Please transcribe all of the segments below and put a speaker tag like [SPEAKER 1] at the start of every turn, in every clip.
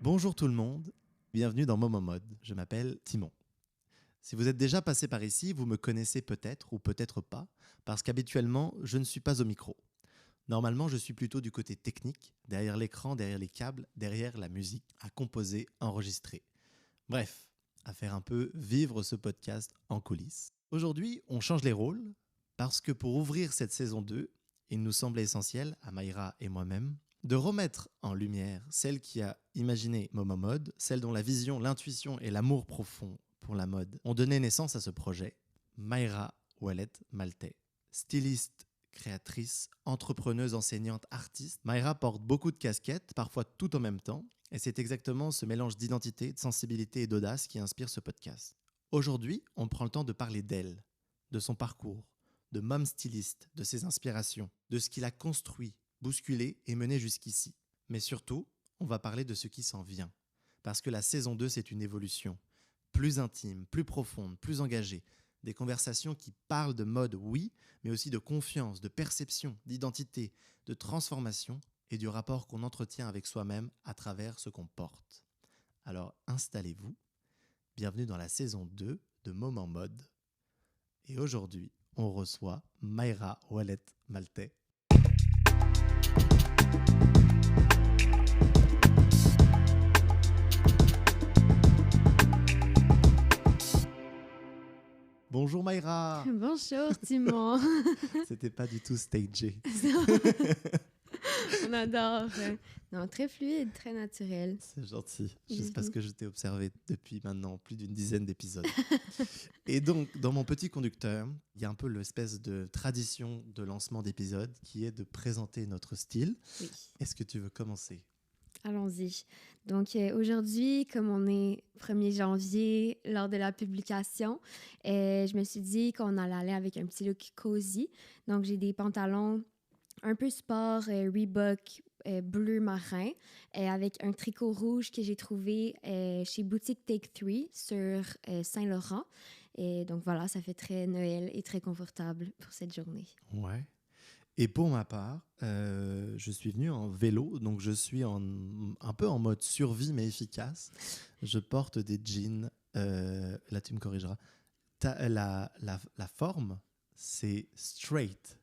[SPEAKER 1] Bonjour tout le monde, bienvenue dans Momo Mode. Je m'appelle Timon. Si vous êtes déjà passé par ici, vous me connaissez peut-être ou peut-être pas, parce qu'habituellement, je ne suis pas au micro. Normalement, je suis plutôt du côté technique, derrière l'écran, derrière les câbles, derrière la musique, à composer, enregistrer. Bref, à faire un peu vivre ce podcast en coulisses. Aujourd'hui, on change les rôles, parce que pour ouvrir cette saison 2, il nous semblait essentiel, à Mayra et moi-même, de remettre en lumière celle qui a imaginé Momo Mode, celle dont la vision, l'intuition et l'amour profond pour la mode ont donné naissance à ce projet, Mayra Ouellet-Maltais. Styliste, créatrice, entrepreneuse, enseignante, artiste, Mayra porte beaucoup de casquettes, parfois tout en même temps, et c'est exactement ce mélange d'identité, de sensibilité et d'audace qui inspire ce podcast. Aujourd'hui, on prend le temps de parler d'elle, de son parcours, de mom styliste, de ses inspirations, de ce qu'il a construit, bousculé et mené jusqu'ici. Mais surtout, on va parler de ce qui s'en vient. Parce que la saison 2, c'est une évolution. Plus intime, plus profonde, plus engagée. Des conversations qui parlent de mode, oui, mais aussi de confiance, de perception, d'identité, de transformation et du rapport qu'on entretient avec soi-même à travers ce qu'on porte. Alors installez-vous. Bienvenue dans la saison 2 de Momo Mode. Et aujourd'hui, on reçoit Mayra Ouellet-Maltais. Bonjour Mayra.
[SPEAKER 2] Bonjour Timon.
[SPEAKER 1] C'était pas du tout stagé.
[SPEAKER 2] On adore. Non, très fluide, très naturel.
[SPEAKER 1] C'est gentil. Juste parce que je t'ai observé depuis maintenant plus d'une dizaine d'épisodes. Et donc, dans mon petit conducteur, il y a un peu l'espèce de tradition de lancement d'épisode qui est de présenter notre style.
[SPEAKER 2] Oui.
[SPEAKER 1] Est-ce que tu veux commencer ?
[SPEAKER 2] Allons-y. Donc aujourd'hui, comme on est 1er janvier, lors de la publication, je me suis dit qu'on allait aller avec un petit look cozy. Donc j'ai des pantalons un peu sport, Reebok bleu marin, avec un tricot rouge que j'ai trouvé chez Boutique Take 3 sur Saint-Laurent. Et donc voilà, ça fait très Noël et très confortable pour cette journée.
[SPEAKER 1] Ouais. Et pour ma part, je suis venu en vélo, donc je suis un peu en mode survie mais efficace. Je porte des jeans, là tu me corrigeras. La forme, c'est straight,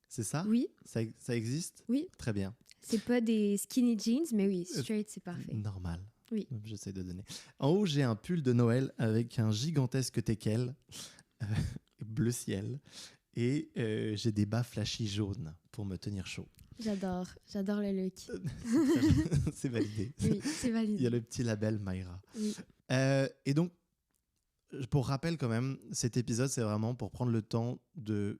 [SPEAKER 1] c'est ça ?
[SPEAKER 2] Oui.
[SPEAKER 1] Ça existe ?
[SPEAKER 2] Oui.
[SPEAKER 1] Très bien.
[SPEAKER 2] C'est pas des skinny jeans, mais oui, straight, c'est parfait.
[SPEAKER 1] Normal.
[SPEAKER 2] Oui.
[SPEAKER 1] J'essaie de donner. En haut, j'ai un pull de Noël avec un gigantesque teckel, bleu ciel. Et j'ai des bas flashy jaunes pour me tenir chaud.
[SPEAKER 2] J'adore le look.
[SPEAKER 1] C'est validé.
[SPEAKER 2] Oui, c'est validé.
[SPEAKER 1] Il y a le petit label Mayra.
[SPEAKER 2] Oui.
[SPEAKER 1] Et donc, pour rappel quand même, cet épisode, c'est vraiment pour prendre le temps de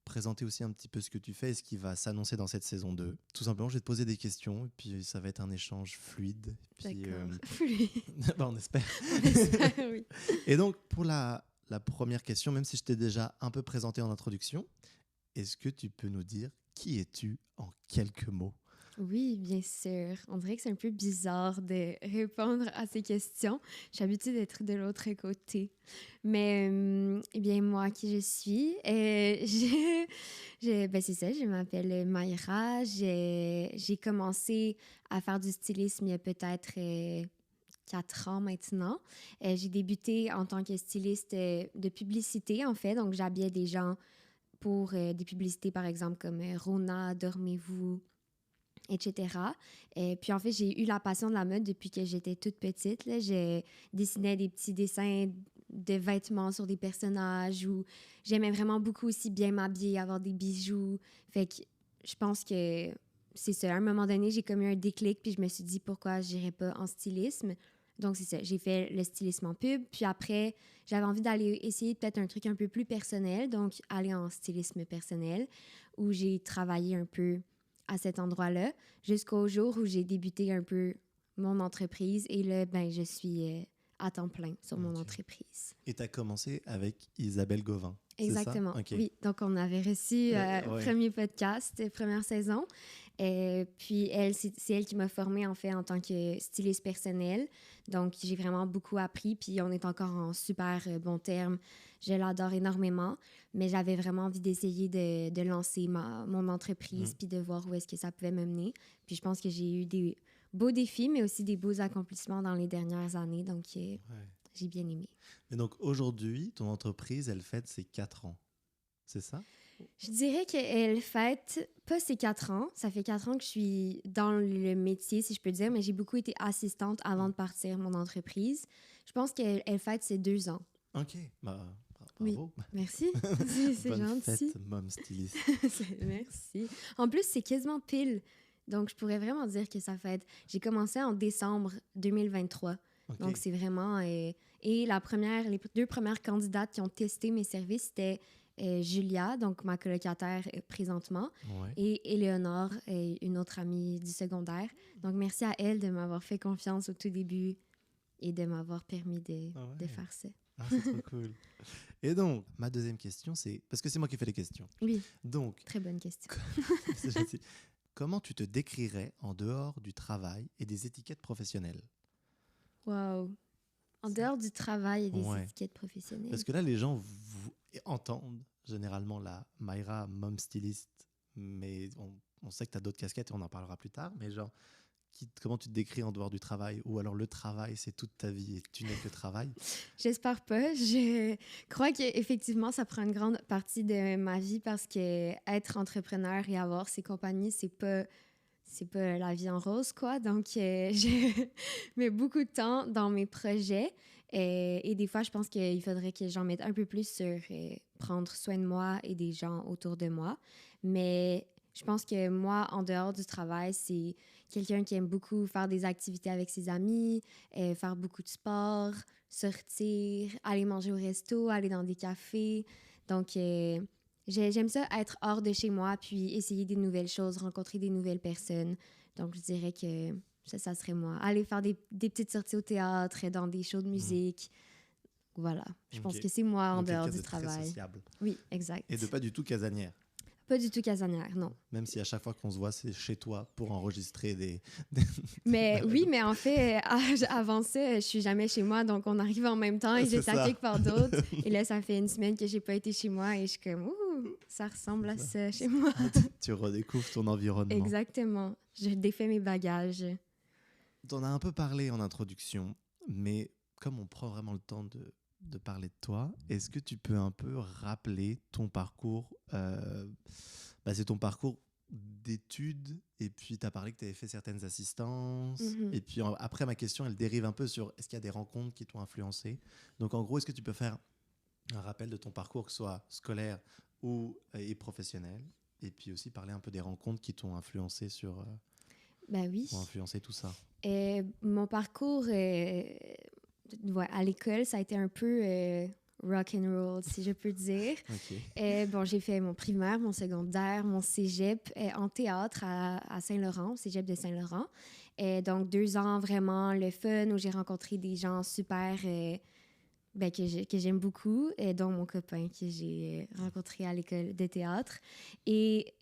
[SPEAKER 1] présenter aussi un petit peu ce que tu fais et ce qui va s'annoncer dans cette saison 2. Tout simplement, je vais te poser des questions et puis ça va être un échange fluide. Puis,
[SPEAKER 2] D'accord. Fluide.
[SPEAKER 1] On espère.
[SPEAKER 2] On espère, oui.
[SPEAKER 1] Et donc, pour la première question, même si je t'ai déjà un peu présenté en introduction, est-ce que tu peux nous dire qui es-tu en quelques mots ?
[SPEAKER 2] Oui, bien sûr. On dirait que c'est un peu bizarre de répondre à ces questions. Je suis habituée d'être de l'autre côté. Mais, eh bien, moi, qui je suis? C'est ça, je m'appelle Mayra. J'ai commencé à faire du stylisme il y a peut-être 4 ans maintenant. J'ai débuté en tant que styliste de publicité, en fait. Donc, j'habillais des gens pour des publicités, par exemple, comme Rona, Dormez-vous, etc. Et puis, en fait, j'ai eu la passion de la mode depuis que j'étais toute petite. Là. Je dessinais des petits dessins de vêtements sur des personnages ou j'aimais vraiment beaucoup aussi bien m'habiller, avoir des bijoux. Fait que je pense que c'est ça. À un moment donné, j'ai comme eu un déclic puis je me suis dit pourquoi je n'irais pas en stylisme. Donc, c'est ça. J'ai fait le stylisme en pub. Puis après, j'avais envie d'aller essayer peut-être un truc un peu plus personnel. Donc, aller en stylisme personnel où j'ai travaillé un peu à cet endroit-là jusqu'au jour où j'ai débuté un peu mon entreprise. Et là, je suis à temps plein sur mon entreprise.
[SPEAKER 1] Et tu as commencé avec Isabelle Gauvin.
[SPEAKER 2] Exactement.
[SPEAKER 1] C'est ça? Okay.
[SPEAKER 2] Oui, donc on avait reçu premier podcast, première saison. Puis c'est elle qui m'a formée en fait en tant que styliste personnelle. Donc j'ai vraiment beaucoup appris. Puis on est encore en super bon terme. Je l'adore énormément. Mais j'avais vraiment envie d'essayer de lancer mon entreprise puis de voir où est-ce que ça pouvait me mener. Puis je pense que j'ai eu beaux défis, mais aussi des beaux accomplissements dans les dernières années. Donc, j'ai bien aimé.
[SPEAKER 1] Et donc, aujourd'hui, ton entreprise, elle fête ses 4 ans. C'est ça?
[SPEAKER 2] Je dirais qu'elle fête pas ses 4 ans. Ça fait 4 ans que je suis dans le métier, si je peux dire, mais j'ai beaucoup été assistante avant de partir mon entreprise. Je pense qu'elle fête ses 2 ans.
[SPEAKER 1] OK. Bah,
[SPEAKER 2] oui,
[SPEAKER 1] bravo.
[SPEAKER 2] Merci. C'est
[SPEAKER 1] Bonne
[SPEAKER 2] gentil.
[SPEAKER 1] fête, Mom Stylist.
[SPEAKER 2] Merci. En plus, c'est quasiment pile. Donc, je pourrais vraiment dire que ça fête. J'ai commencé en décembre 2023. Okay. Donc, c'est vraiment... et les 2 premières candidates qui ont testé mes services, c'était Julia, donc ma colocataire présentement, et Éléonore, une autre amie du secondaire. Donc, merci à elle de m'avoir fait confiance au tout début et de m'avoir permis de faire ça.
[SPEAKER 1] Ah, c'est trop cool. Et donc, ma deuxième question, c'est... Parce que c'est moi qui fais les questions.
[SPEAKER 2] Oui,
[SPEAKER 1] donc,
[SPEAKER 2] très bonne question.
[SPEAKER 1] C'est gentil. Comment tu te décrirais en dehors du travail et des étiquettes professionnelles?
[SPEAKER 2] Wow. En dehors du travail et des étiquettes professionnelles.
[SPEAKER 1] Parce que là, les gens entendent généralement la Mayra, Mom Stylist, mais on sait que tu as d'autres casquettes et on en parlera plus tard, mais genre, comment tu te décris en dehors du travail? Ou alors le travail, c'est toute ta vie et tu n'es que travail?
[SPEAKER 2] J'espère pas. Je crois qu'effectivement, ça prend une grande partie de ma vie parce que être entrepreneur et avoir ses compagnies, c'est pas la vie en rose, quoi. Donc, je mets beaucoup de temps dans mes projets et des fois, je pense qu'il faudrait que j'en mette un peu plus sur prendre soin de moi et des gens autour de moi. Mais je pense que moi, en dehors du travail, c'est quelqu'un qui aime beaucoup faire des activités avec ses amis, faire beaucoup de sport, sortir, aller manger au resto, aller dans des cafés. Donc, j'aime ça être hors de chez moi, puis essayer des nouvelles choses, rencontrer des nouvelles personnes. Donc, je dirais que ça serait moi. Aller faire des petites sorties au théâtre, dans des shows de musique. Voilà. Je pense que c'est moi en dehors du travail.
[SPEAKER 1] Très sociable.
[SPEAKER 2] Oui, exact.
[SPEAKER 1] Et de pas du tout casanière.
[SPEAKER 2] Pas du tout casanière, non.
[SPEAKER 1] Même si à chaque fois qu'on se voit, c'est chez toi pour enregistrer des...
[SPEAKER 2] Mais oui, mais en fait, avant ça, je suis jamais chez moi, donc on arrive en même temps et j'étais à quelque part d'autre. Et là, ça fait une semaine que j'ai pas été chez moi et je suis comme, ouh, ça ressemble à ça chez moi.
[SPEAKER 1] Tu redécouvres ton environnement.
[SPEAKER 2] Exactement. Je défais mes bagages.
[SPEAKER 1] T'en as un peu parlé en introduction, mais comme on prend vraiment le temps de parler de toi, est-ce que tu peux un peu rappeler ton parcours? C'est ton parcours d'études, et puis tu as parlé que tu avais fait certaines assistances. Et puis après, ma question, elle dérive un peu sur est-ce qu'il y a des rencontres qui t'ont influencé? Donc en gros, est-ce que tu peux faire un rappel de ton parcours, que ce soit scolaire et professionnel? Et puis aussi parler un peu des rencontres qui t'ont influencé sur...
[SPEAKER 2] oui.
[SPEAKER 1] Ont influencé tout ça.
[SPEAKER 2] Mon parcours... à l'école, ça a été un peu rock and roll, si je peux dire.
[SPEAKER 1] Okay.
[SPEAKER 2] J'ai fait mon primaire, mon secondaire, mon cégep en théâtre à Saint-Laurent, au cégep de Saint-Laurent. Donc, 2 ans vraiment le fun, où j'ai rencontré des gens super que j'aime beaucoup, dont mon copain que j'ai rencontré à l'école de théâtre. Et...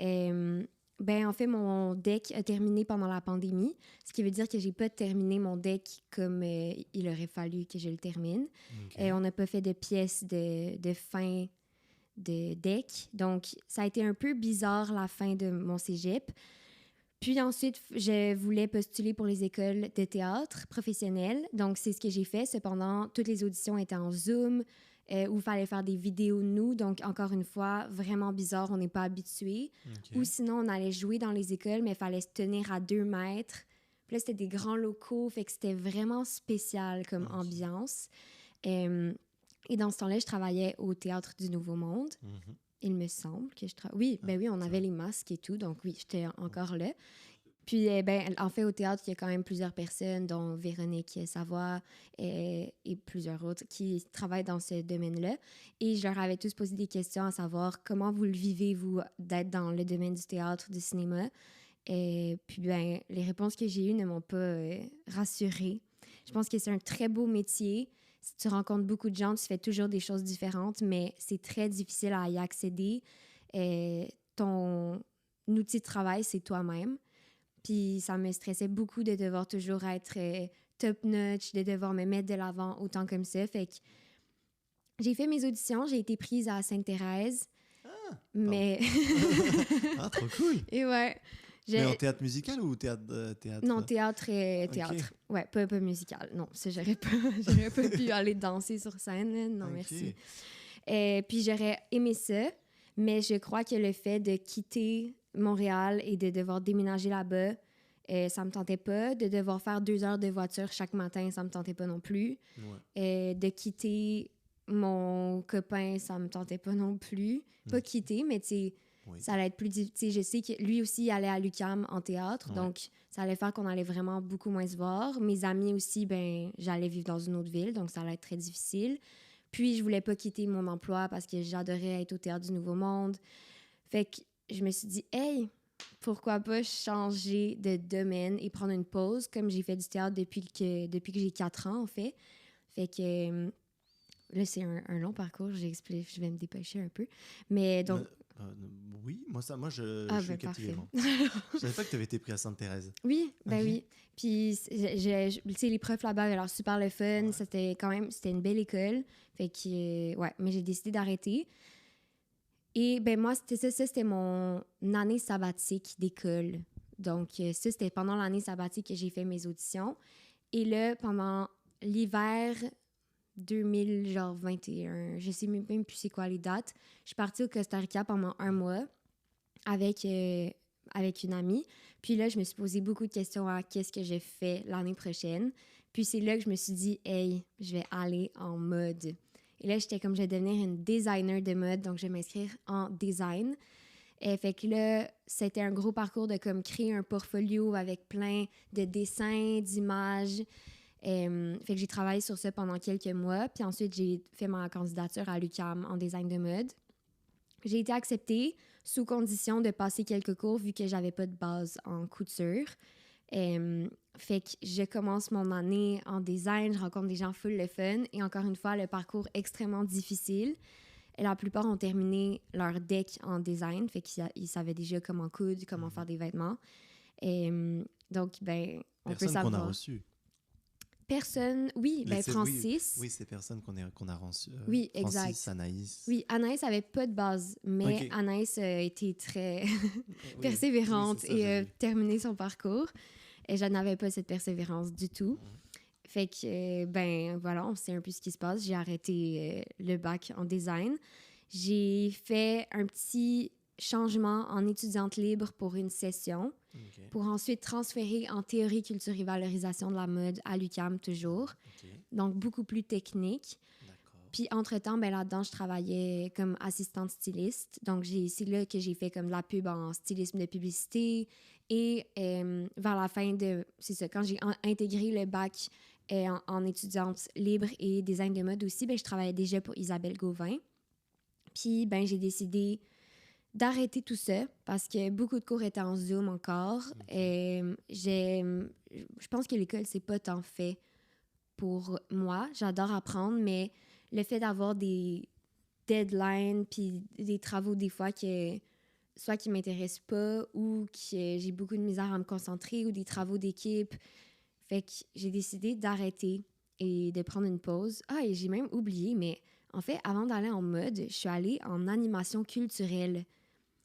[SPEAKER 2] en fait, mon DEC a terminé pendant la pandémie, ce qui veut dire que j'ai pas terminé mon DEC comme il aurait fallu que je le termine. Okay. On n'a pas fait de pièces de fin de DEC, donc ça a été un peu bizarre la fin de mon cégep. Puis ensuite, je voulais postuler pour les écoles de théâtre professionnelles, donc c'est ce que j'ai fait. Cependant, toutes les auditions étaient en Zoom, où il fallait faire des vidéos de nous. Donc, encore une fois, vraiment bizarre, on n'est pas habitué. Okay. Ou sinon, on allait jouer dans les écoles, mais il fallait se tenir à 2 mètres. Puis là, c'était des grands locaux, fait que c'était vraiment spécial comme ambiance. Et dans ce temps-là, je travaillais au Théâtre du Nouveau Monde. Il me semble que je travaillais... Oui, on avait les masques et tout, donc oui, j'étais encore là. Puis, en fait, au théâtre, il y a quand même plusieurs personnes, dont Véronique Savoie et plusieurs autres, qui travaillent dans ce domaine-là. Et je leur avais tous posé des questions à savoir comment vous le vivez, vous, d'être dans le domaine du théâtre, du cinéma. Et puis, les réponses que j'ai eues ne m'ont pas rassurée. Je pense que c'est un très beau métier. Si tu rencontres beaucoup de gens, tu fais toujours des choses différentes, mais c'est très difficile à y accéder. Ton outil de travail, c'est toi-même. Puis ça me stressait beaucoup de devoir toujours être top-notch, de devoir me mettre de l'avant autant comme ça. Fait que j'ai fait mes auditions, j'ai été prise à Sainte-Thérèse. Mais...
[SPEAKER 1] Ah, trop cool!
[SPEAKER 2] Et ouais,
[SPEAKER 1] Mais en théâtre musical ou théâtre?
[SPEAKER 2] Non, théâtre et théâtre. Ouais, pas musical. Non, ça, j'aurais pas, j'aurais pas pu aller danser sur scène. Là. Non, merci. Puis j'aurais aimé ça, mais je crois que le fait de quitter Montréal et de devoir déménager là-bas, ça me tentait pas. De devoir faire 2 heures de voiture chaque matin, ça me tentait pas non plus. De quitter mon copain, ça me tentait pas non plus. Pas quitter, mais tu sais, ça allait être plus difficile. Je sais que lui aussi, il allait à l'UQAM en théâtre, donc ça allait faire qu'on allait vraiment beaucoup moins se voir. Mes amis aussi, ben j'allais vivre dans une autre ville, donc ça allait être très difficile. Puis, je voulais pas quitter mon emploi parce que j'adorais être au Théâtre du Nouveau Monde. Fait que je me suis dit, hey, pourquoi pas changer de domaine et prendre une pause, comme j'ai fait du théâtre depuis que j'ai 4 ans, en fait. Fait que là, c'est un long parcours, je vais me dépêcher un peu. Mais donc...
[SPEAKER 1] oui, moi je suis captivée. Je savais pas que tu avais été pris à Sainte-Thérèse.
[SPEAKER 2] Oui, oui. Puis, tu sais, les profs là-bas avaient l'air super le fun. C'était une belle école. Fait que, mais j'ai décidé d'arrêter. Et ben moi, c'était mon année sabbatique d'école. Donc, ça, c'était pendant l'année sabbatique que j'ai fait mes auditions. Et là, pendant l'hiver 2021, je sais même plus c'est quoi les dates, je suis partie au Costa Rica pendant 1 mois avec une amie. Puis là, je me suis posé beaucoup de questions à qu'est-ce que j'ai fait l'année prochaine. Puis c'est là que je me suis dit, hey, je vais aller en mode. Et là, j'étais comme, je vais devenir une designer de mode, donc je vais m'inscrire en design. Et fait que là, c'était un gros parcours de comme créer un portfolio avec plein de dessins, d'images. Fait que j'ai travaillé sur ça pendant quelques mois. Puis ensuite, j'ai fait ma candidature à l'UQAM en design de mode. J'ai été acceptée sous condition de passer quelques cours vu que j'avais pas de base en couture. Fait que je commence mon année en design, je rencontre des gens full le fun et encore une fois, le parcours extrêmement difficile. Et la plupart ont terminé leur deck en design, fait qu'ils savaient déjà comment coudre, comment faire des vêtements. Donc, ben, on peut savoir...
[SPEAKER 1] Personne qu'on a reçu.
[SPEAKER 2] Personne, oui, ben Francis.
[SPEAKER 1] Oui, c'est personne qu'on a reçu.
[SPEAKER 2] Oui,
[SPEAKER 1] Francis,
[SPEAKER 2] exact.
[SPEAKER 1] Anaïs.
[SPEAKER 2] Oui, Anaïs avait pas de base, mais Anaïs a été très persévérante et a terminé son parcours. Et je n'avais pas cette persévérance du tout. Fait que, ben voilà, on sait un peu ce qui se passe. J'ai arrêté le bac en design. J'ai fait un petit changement en étudiante libre pour une session, pour ensuite transférer en théorie, culture et valorisation de la mode à l'UQAM toujours. Donc, beaucoup plus technique. Puis, entre-temps, ben, là-dedans, je travaillais comme assistante styliste. Donc, c'est là que j'ai fait comme de la pub en stylisme de publicité. Et vers la fin de... C'est ça, quand j'ai intégré le bac en étudiante libre et design de mode aussi, ben, je travaillais déjà pour Isabelle Gauvin. Puis, ben, j'ai décidé d'arrêter tout ça parce que beaucoup de cours étaient en Zoom encore. Je pense que l'école, c'est pas tant fait pour moi. J'adore apprendre, mais le fait d'avoir des deadlines puis des travaux des fois que soit qui m'intéressent pas ou que j'ai beaucoup de misère à me concentrer ou des travaux d'équipe. Fait que j'ai décidé d'arrêter et de prendre une pause. Ah, et j'ai même oublié, mais en fait, avant d'aller en mode, je suis allée en animation culturelle.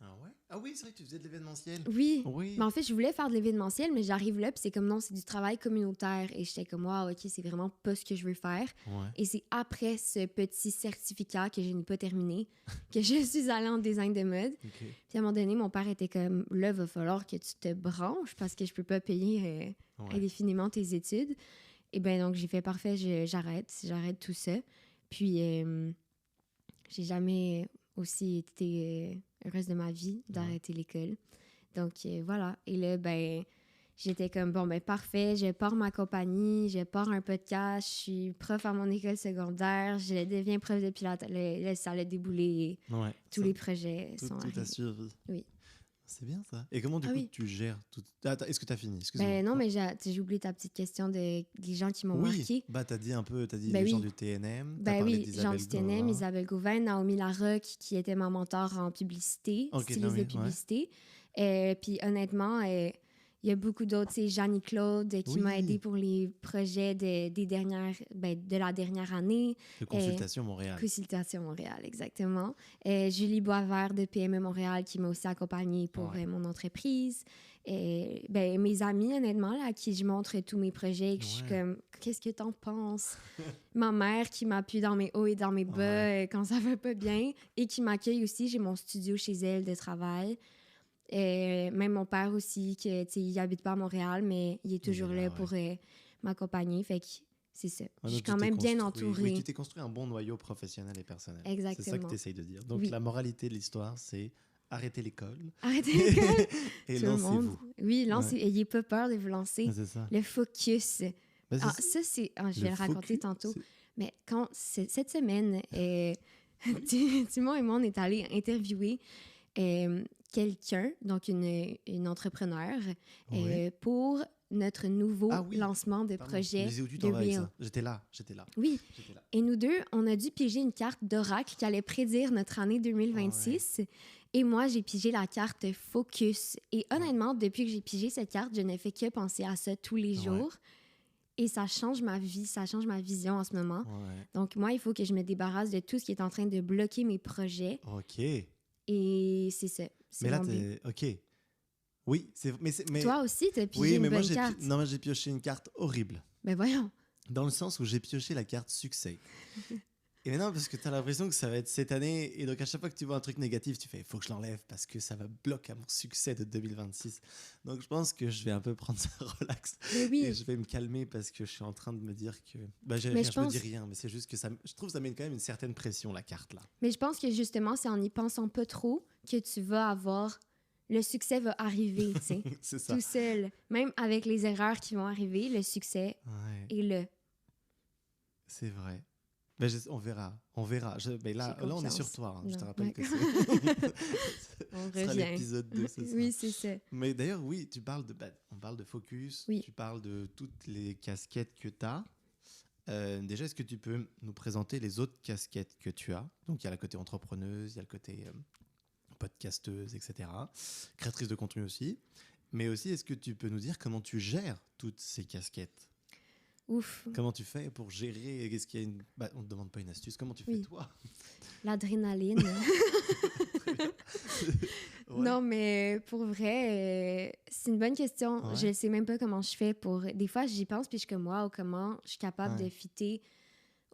[SPEAKER 1] Ah ouais? Ah oui, c'est vrai que tu faisais de l'événementiel.
[SPEAKER 2] Oui. Mais en fait, je voulais faire de l'événementiel, mais j'arrive là, puis c'est comme non, c'est du travail communautaire. Et j'étais comme, wow, OK, c'est vraiment pas ce que je veux faire. Et c'est après ce petit certificat que je n'ai pas terminé que je suis allée en design de mode. Puis à un moment donné, mon père était comme, là, il va falloir que tu te branches parce que je peux pas payer indéfiniment tes études. Et bien, donc, j'ai fait parfait, j'arrête tout ça. Puis, j'ai jamais aussi été heureuse de ma vie d'arrêter l'école. Donc, voilà. Et là, ben, j'étais comme, bon, ben, parfait, je pars ma compagnie, je pars un podcast, je suis prof à mon école secondaire, je deviens prof de pilates. Là, ça allait débouler. Tous les projets sont arrivés.
[SPEAKER 1] Tout a survécu.
[SPEAKER 2] Oui.
[SPEAKER 1] C'est bien ça. Et comment du coup tu gères tout... Attends, est-ce que tu as fini?
[SPEAKER 2] Ben non, mais j'ai oublié ta petite question des gens qui m'ont marqué.
[SPEAKER 1] Bah t'as dit les gens du TNM.
[SPEAKER 2] Ben oui, gens du TNM, Isabelle Gauvin, Naomi Larocque qui était ma mentor en publicité, styliste de publicité. Puis honnêtement, il y a beaucoup d'autres. C'est Jeannie-Claude qui m'a aidé pour les projets de la dernière année.
[SPEAKER 1] De Consultation Montréal.
[SPEAKER 2] Consultation Montréal, exactement. Julie Boisvert de PME Montréal qui m'a aussi accompagnée pour mon entreprise. Mes amis, honnêtement, là, à qui je montre tous mes projets, que je suis comme, qu'est-ce que t'en penses? Ma mère qui m'appuie dans mes hauts et dans mes bas quand ça va pas bien et qui m'accueille aussi. J'ai mon studio chez elle de travail. Même mon père aussi, il habite pas à Montréal, mais il est toujours là pour m'accompagner. Fait que c'est ça. Je suis quand même bien entourée.
[SPEAKER 1] Oui, tu t'es construit un bon noyau professionnel et personnel.
[SPEAKER 2] Exactement.
[SPEAKER 1] C'est ça que tu essayes de dire. Donc, la moralité de l'histoire, c'est arrêtez l'école.
[SPEAKER 2] Arrêtez l'école.
[SPEAKER 1] Et lancez-vous.
[SPEAKER 2] Oui, n'ayez pas peur de vous lancer.
[SPEAKER 1] C'est ça.
[SPEAKER 2] Le focus. Ça, c'est... je vais le raconter tantôt. Mais cette semaine, Timon et moi, on est allés interviewer quelqu'un, donc une entrepreneur, pour notre nouveau lancement de projet de Real.
[SPEAKER 1] J'étais là.
[SPEAKER 2] Oui. Et nous deux, on a dû piger une carte d'oracle qui allait prédire notre année 2026. Et moi, j'ai pigé la carte Focus. Et honnêtement, depuis que j'ai pigé cette carte, je ne fais que penser à ça tous les jours. Et ça change ma vie, ça change ma vision en ce moment. Donc moi, il faut que je me débarrasse de tout ce qui est en train de bloquer mes projets.
[SPEAKER 1] OK.
[SPEAKER 2] Et c'est ça.
[SPEAKER 1] Mais là, t'es... OK. Oui, mais...
[SPEAKER 2] Toi aussi, t'as pigé une bonne carte.
[SPEAKER 1] Non, moi, j'ai pioché une carte horrible.
[SPEAKER 2] Ben voyons.
[SPEAKER 1] Dans le sens où j'ai pioché la carte succès. Et maintenant, parce que t'as l'impression que ça va être cette année, et donc à chaque fois que tu vois un truc négatif, tu fais « il faut que je l'enlève parce que ça va bloquer mon succès de 2026 ». Donc je pense que je vais un peu prendre ça relax. Et je vais me calmer parce que je suis en train de me dire que... je me dis rien, mais c'est juste que je trouve que ça met quand même une certaine pression, la carte là.
[SPEAKER 2] Mais je pense que justement, c'est en n'y pensant pas trop que tu vas avoir... Le succès va arriver, tu sais.
[SPEAKER 1] C'est ça.
[SPEAKER 2] Tout seul. Même avec les erreurs qui vont arriver, le succès est là.
[SPEAKER 1] C'est vrai. On verra. Mais là, on est sur toi. Je te rappelle que
[SPEAKER 2] on
[SPEAKER 1] ce sera l'épisode 2.
[SPEAKER 2] Oui, c'est ça.
[SPEAKER 1] Mais d'ailleurs, oui, on parle de focus, tu parles de toutes les casquettes que tu as. Déjà, est-ce que tu peux nous présenter les autres casquettes que tu as? Donc, il y a le côté entrepreneuse, il y a le côté podcasteuse, etc. Créatrice de contenu aussi. Mais aussi, est-ce que tu peux nous dire comment tu gères toutes ces casquettes?
[SPEAKER 2] Ouf.
[SPEAKER 1] Comment tu fais pour gérer? Est-ce qu'il y a on ne te demande pas une astuce. Comment tu fais, toi?
[SPEAKER 2] L'adrénaline. Non, mais pour vrai, c'est une bonne question. Je ne sais même pas comment je fais pour... Des fois, j'y pense, puis je suis comme, wow, comment je suis capable de fitter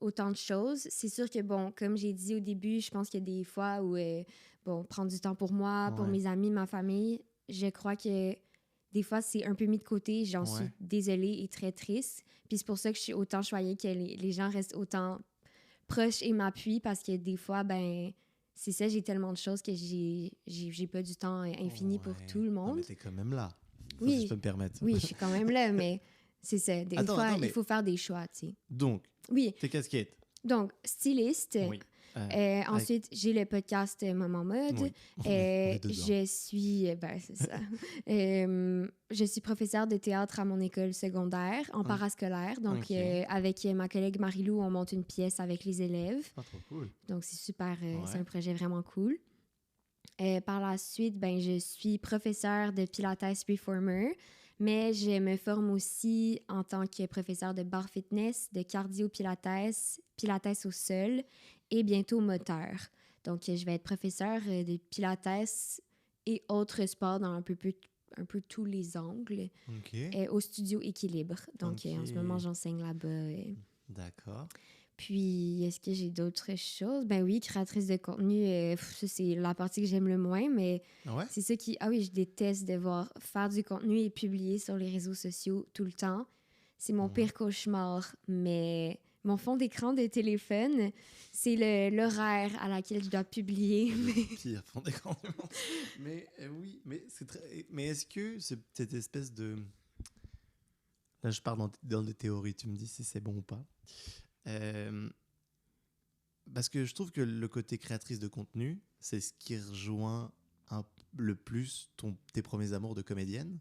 [SPEAKER 2] autant de choses. C'est sûr que, bon, comme j'ai dit au début, je pense qu'il y a des fois où, prendre du temps pour moi, pour mes amis, ma famille, je crois que des fois, c'est un peu mis de côté. J'en suis désolée et très triste. Puis c'est pour ça que je suis autant choyée que les gens restent autant proches et m'appuient parce que des fois, c'est ça, j'ai tellement de choses que j'ai pas du temps infini pour tout le monde.
[SPEAKER 1] Non, mais t'es quand même là.
[SPEAKER 2] Oui,
[SPEAKER 1] si je peux me permettre.
[SPEAKER 2] Oui, je suis quand même là, mais c'est ça. Des fois, il faut faire des choix, tu sais.
[SPEAKER 1] Donc, tes casquettes.
[SPEAKER 2] Donc, styliste. Oui. Ensuite, j'ai le podcast Maman Mode.
[SPEAKER 1] Oui.
[SPEAKER 2] Je suis... c'est ça. Je suis professeure de théâtre à mon école secondaire, en parascolaire. Donc, avec ma collègue Marie-Lou, on monte une pièce avec les élèves.
[SPEAKER 1] Ah, trop cool.
[SPEAKER 2] Donc, c'est super. C'est un projet vraiment cool. Par la suite, je suis professeure de Pilates Reformer, mais je me forme aussi en tant que professeure de barre fitness, de cardio Pilates, Pilates au sol et bientôt moteur. Donc, je vais être professeure de Pilates et autres sports dans un peu tous les angles au studio Équilibre. Donc, en ce moment, j'enseigne là-bas.
[SPEAKER 1] D'accord.
[SPEAKER 2] Puis, est-ce que j'ai d'autres choses? Ben oui, créatrice de contenu, ça, c'est la partie que j'aime le moins, mais c'est ça qui... Ah oui, je déteste devoir faire du contenu et publier sur les réseaux sociaux tout le temps. C'est mon pire cauchemar, mais mon fond d'écran de téléphone, c'est l'horaire à laquelle je dois publier.
[SPEAKER 1] Le pire fond d'écran du monde. Mais oui, mais est-ce que cette espèce de... Là, je pars dans des théories, tu me dis si c'est bon ou pas. Parce que je trouve que le côté créatrice de contenu, c'est ce qui rejoint le plus tes premiers amours de comédienne.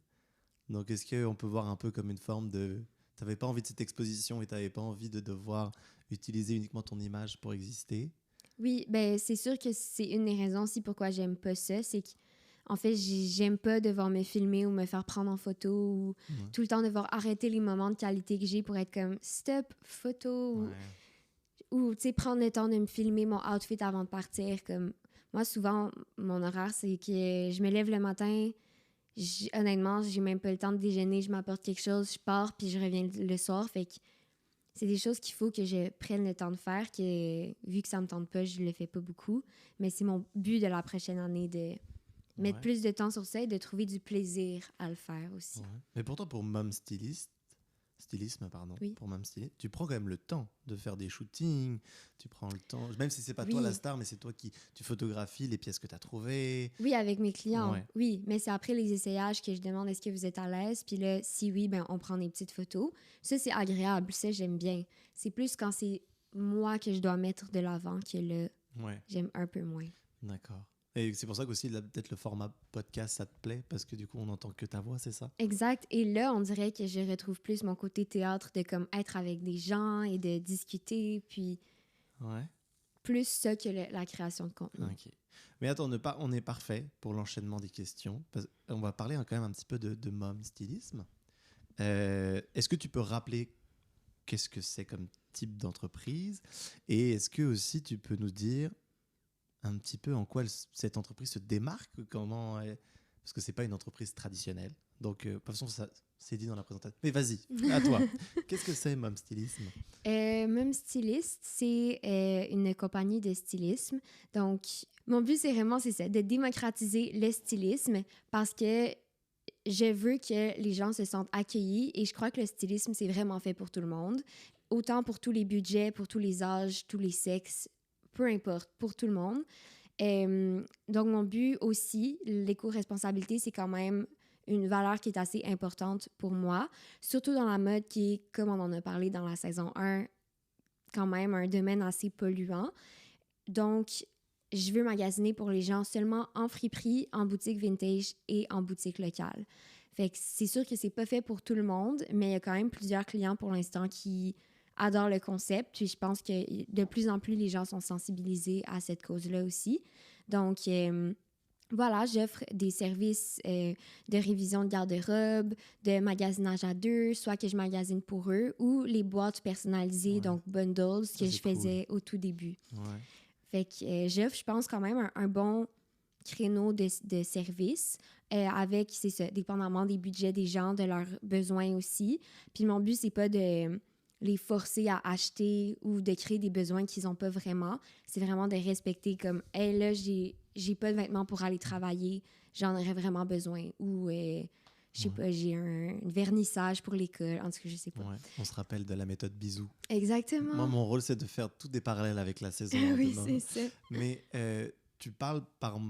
[SPEAKER 1] Donc, est-ce qu'on peut voir un peu comme une forme de... Tu n'avais pas envie de cette exposition et tu n'avais pas envie de devoir utiliser uniquement ton image pour exister?
[SPEAKER 2] Oui, c'est sûr que c'est une des raisons aussi pourquoi j'aime pas ça. C'est En fait, j'aime pas devoir me filmer ou me faire prendre en photo ou tout le temps devoir arrêter les moments de qualité que j'ai pour être comme stop, photo ou tu sais, prendre le temps de me filmer mon outfit avant de partir. Comme moi, souvent, mon horaire, c'est que je me lève le matin, honnêtement, j'ai même pas le temps de déjeuner, je m'apporte quelque chose, je pars puis je reviens le soir. Fait que c'est des choses qu'il faut que je prenne le temps de faire, que vu que ça me tente pas, je le fais pas beaucoup. Mais c'est mon but de la prochaine année de mettre plus de temps sur ça et de trouver du plaisir à le faire aussi.
[SPEAKER 1] Ouais. Mais pourtant, pour stylisme, pardon,
[SPEAKER 2] Oui.
[SPEAKER 1] pour Mom Styliste, tu prends quand même le temps de faire des shootings, tu prends le temps, même si c'est pas toi la star, mais c'est toi qui tu photographies les pièces que tu as trouvées.
[SPEAKER 2] Oui, avec mes clients, oui, mais c'est après les essayages que je demande est-ce que vous êtes à l'aise, puis là, si oui, ben on prend des petites photos. Ça, c'est agréable, ça, j'aime bien. C'est plus quand c'est moi que je dois mettre de l'avant que là, j'aime un peu moins.
[SPEAKER 1] D'accord. Et c'est pour ça qu'aussi, peut-être le format podcast, ça te plaît, parce que du coup, on n'entend que ta voix, c'est ça?
[SPEAKER 2] Exact. Et là, on dirait que je retrouve plus mon côté théâtre de comme être avec des gens et de discuter, puis plus ça que la création de contenu.
[SPEAKER 1] OK. Mais attends, on est parfait pour l'enchaînement des questions. On va parler quand même un petit peu de Mom Stylisme. Est-ce que tu peux rappeler qu'est-ce que c'est comme type d'entreprise? Et est-ce que aussi tu peux nous dire un petit peu en quoi cette entreprise se démarque, parce que c'est pas une entreprise traditionnelle. Donc, de toute façon, ça c'est dit dans la présentation. Mais vas-y, à toi. Qu'est-ce que c'est Mom Stylisme?
[SPEAKER 2] Mom Stylist, c'est une compagnie de stylisme. Donc, mon but, c'est ça, de démocratiser le stylisme parce que je veux que les gens se sentent accueillis et je crois que le stylisme, c'est vraiment fait pour tout le monde. Autant pour tous les budgets, pour tous les âges, tous les sexes, peu importe, pour tout le monde. Donc, mon but aussi, l'éco-responsabilité, c'est quand même une valeur qui est assez importante pour moi, surtout dans la mode qui est, comme on en a parlé dans la saison 1, quand même un domaine assez polluant. Donc, je veux magasiner pour les gens seulement en friperie, en boutique vintage et en boutique locale. Fait que c'est sûr que c'est pas fait pour tout le monde, mais il y a quand même plusieurs clients pour l'instant qui adorent le concept. Puis je pense que de plus en plus, les gens sont sensibilisés à cette cause-là aussi. Donc, voilà, j'offre des services de révision de garde-robe, de magasinage à deux, soit que je magasine pour eux, ou les boîtes personnalisées, donc bundles, que je faisais au tout début. Fait que j'offre, je pense, quand même un bon créneau de services avec, c'est ça, dépendamment des budgets des gens, de leurs besoins aussi. Puis mon but, c'est pas de les forcer à acheter ou de créer des besoins qu'ils n'ont pas vraiment. C'est vraiment de respecter comme, hey, là, j'ai pas de vêtements pour aller travailler, j'en aurais vraiment besoin. Ou, je sais pas, j'ai un vernissage pour l'école, en tout cas, je sais pas.
[SPEAKER 1] On se rappelle de la méthode bisou.
[SPEAKER 2] Exactement.
[SPEAKER 1] Moi, mon rôle, c'est de faire tous des parallèles avec la saison.
[SPEAKER 2] Oui, c'est ça.
[SPEAKER 1] Mais tu parles par...